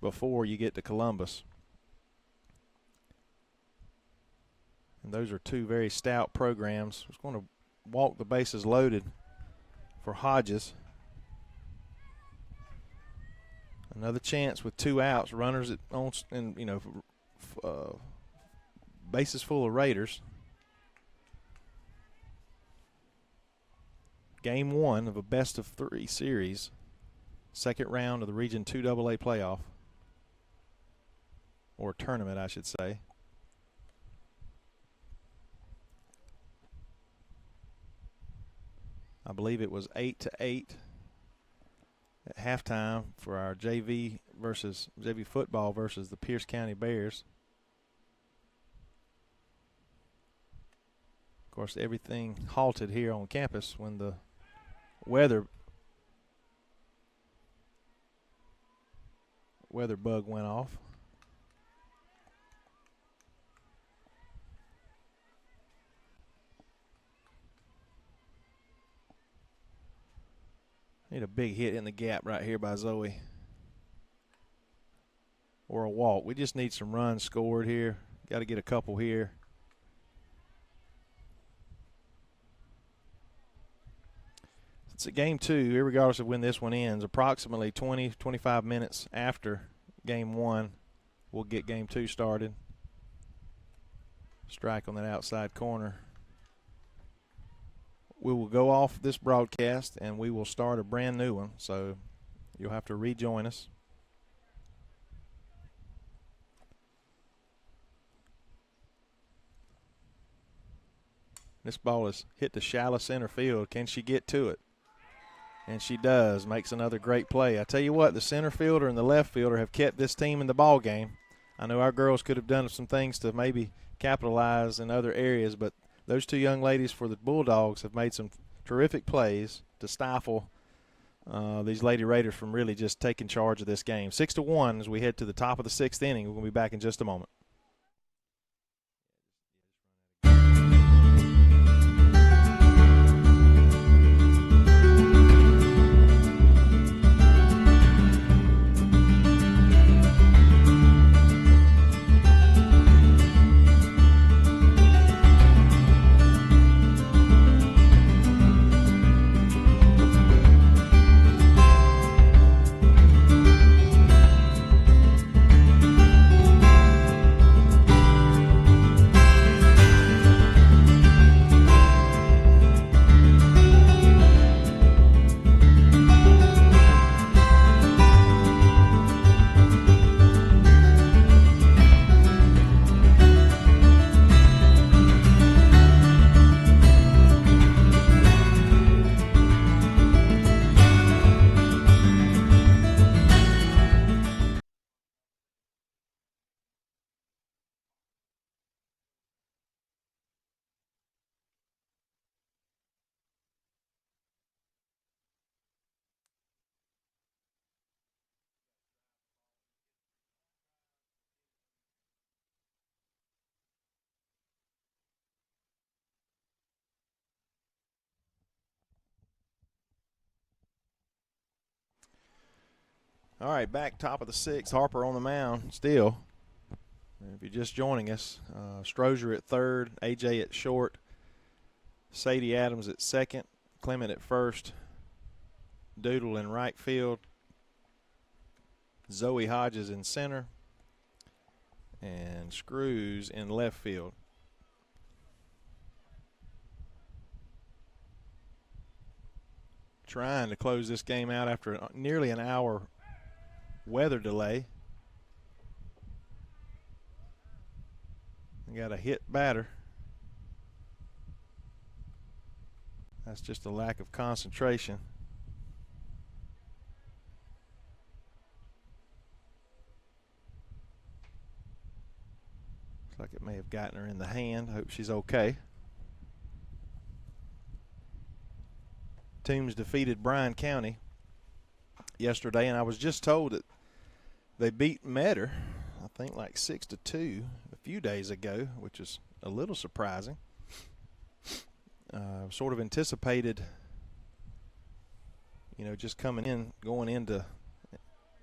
before you get to Columbus. And those are 2 very stout programs. It's going to walk the bases loaded for Hodges. Another chance with 2 outs, runners bases full of Raiders. Game 1 of a best-of-3 series, second round of the Region 2 AA playoff, or tournament, I should say. I believe it was 8-8 at halftime for our JV football versus the Pierce County Bears. Of course, everything halted here on campus when the weather bug went off. Need a big hit in the gap right here by Zoe. Or a walk. We just need some runs scored here. Got to get a couple here. It's a game 2, irregardless of when this one ends. Approximately 20-25 minutes after game 1, we'll get game 2 started. Strike on that outside corner. We will go off this broadcast and we will start a brand new one, so you'll have to rejoin us. This ball is hit to shallow center field. Can she get to it? And she does. Makes another great play. I tell you what, the center fielder and the left fielder have kept this team in the ball game. I know our girls could have done some things to maybe capitalize in other areas, but those 2 young ladies for the Bulldogs have made some terrific plays to stifle these Lady Raiders from really just taking charge of this game. 6-1 as we head to the top of the 6th inning. We're going to be back in just a moment. All right, back top of the sixth. Harper on the mound still. If you're just joining us, Strozier at third, AJ at short, Sadie Adams at second, Clement at first, Doodle in right field, Zoe Hodges in center, and Screws in left field. Trying to close this game out after nearly an hour weather delay. We got a hit batter. That's just a lack of concentration. Looks like it may have gotten her in the hand. I hope she's okay. Toombs defeated Bryan County yesterday, and I was just told that they beat Metter, I think like 6-2 a few days ago, which is a little surprising. Sort of anticipated, just going into,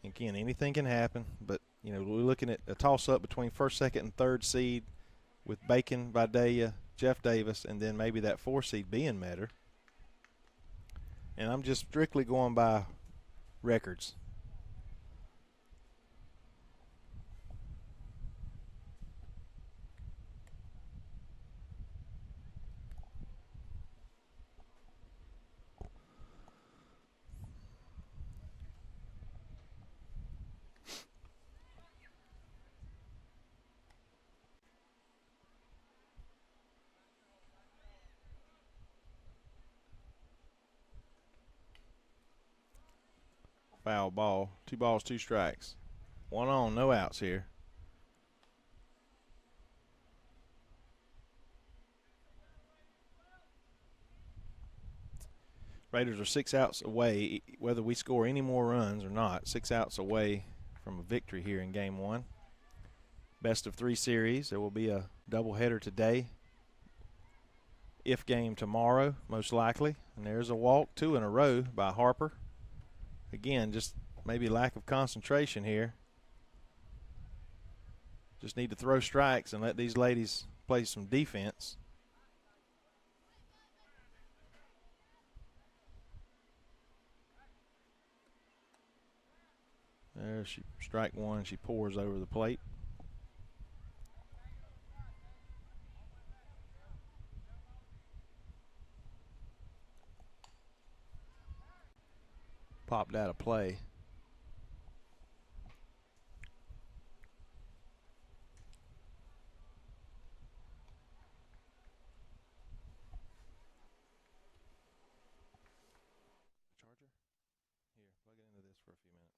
again, anything can happen, but, we're looking at a toss-up between first, second, and third seed with Bacon, Vidalia, Jeff Davis, and then maybe that 4 seed being Metter. And I'm just strictly going by records. Foul ball. 2 balls, 2 strikes. 1 on, no outs here. Raiders are 6 outs away, whether we score any more runs or not, 6 outs away from a victory here in Game 1. Best of 3 series. There will be a doubleheader today. If game tomorrow, most likely. And there's a walk, 2 in a row by Harper. Again, just maybe lack of concentration here. Just need to throw strikes and let these ladies play some defense. There, strike 1, she pours over the plate. Popped out of play. Charger? Here, plug it into this for a few minutes.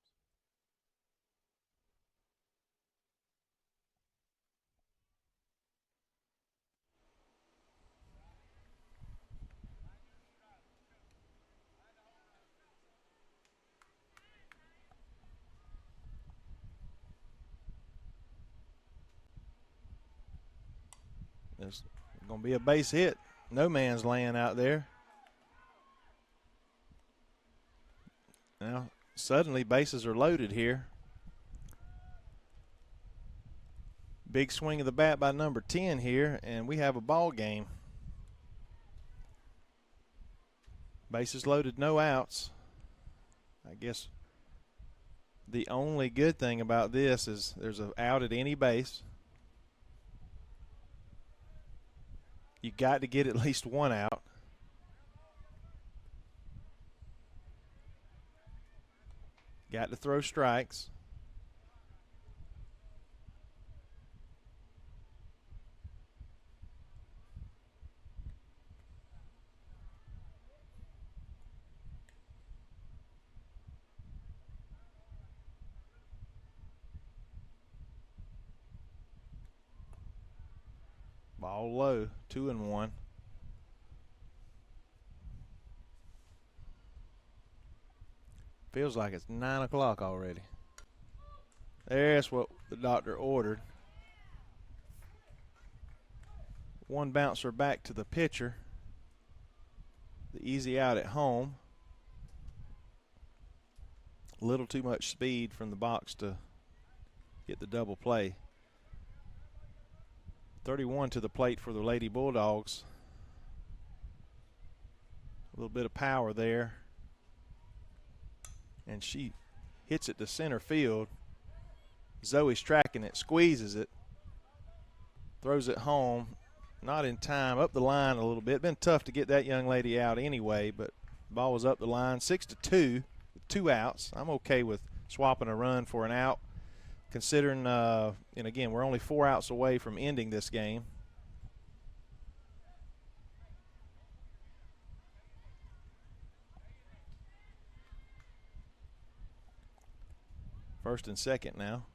There's going to be a base hit. No man's land out there. Now, suddenly bases are loaded here. Big swing of the bat by number 10 here, and we have a ball game. Bases loaded, no outs. I guess the only good thing about this is there's an out at any base. You got to get at least 1 out. Got to throw strikes. Ball low, 2-1. Feels like it's 9 o'clock already. There's what the doctor ordered. 1 bouncer back to the pitcher. The easy out at home. A little too much speed from the box to get the double play. 31 to the plate for the Lady Bulldogs. A little bit of power there. And she hits it to center field. Zoe's tracking it, squeezes it, throws it home. Not in time, up the line a little bit. Been tough to get that young lady out anyway, but ball was up the line. 6-2 with 2 outs. I'm okay with swapping a run for an out, considering, and again, we're only 4 outs away from ending this game. First and second now.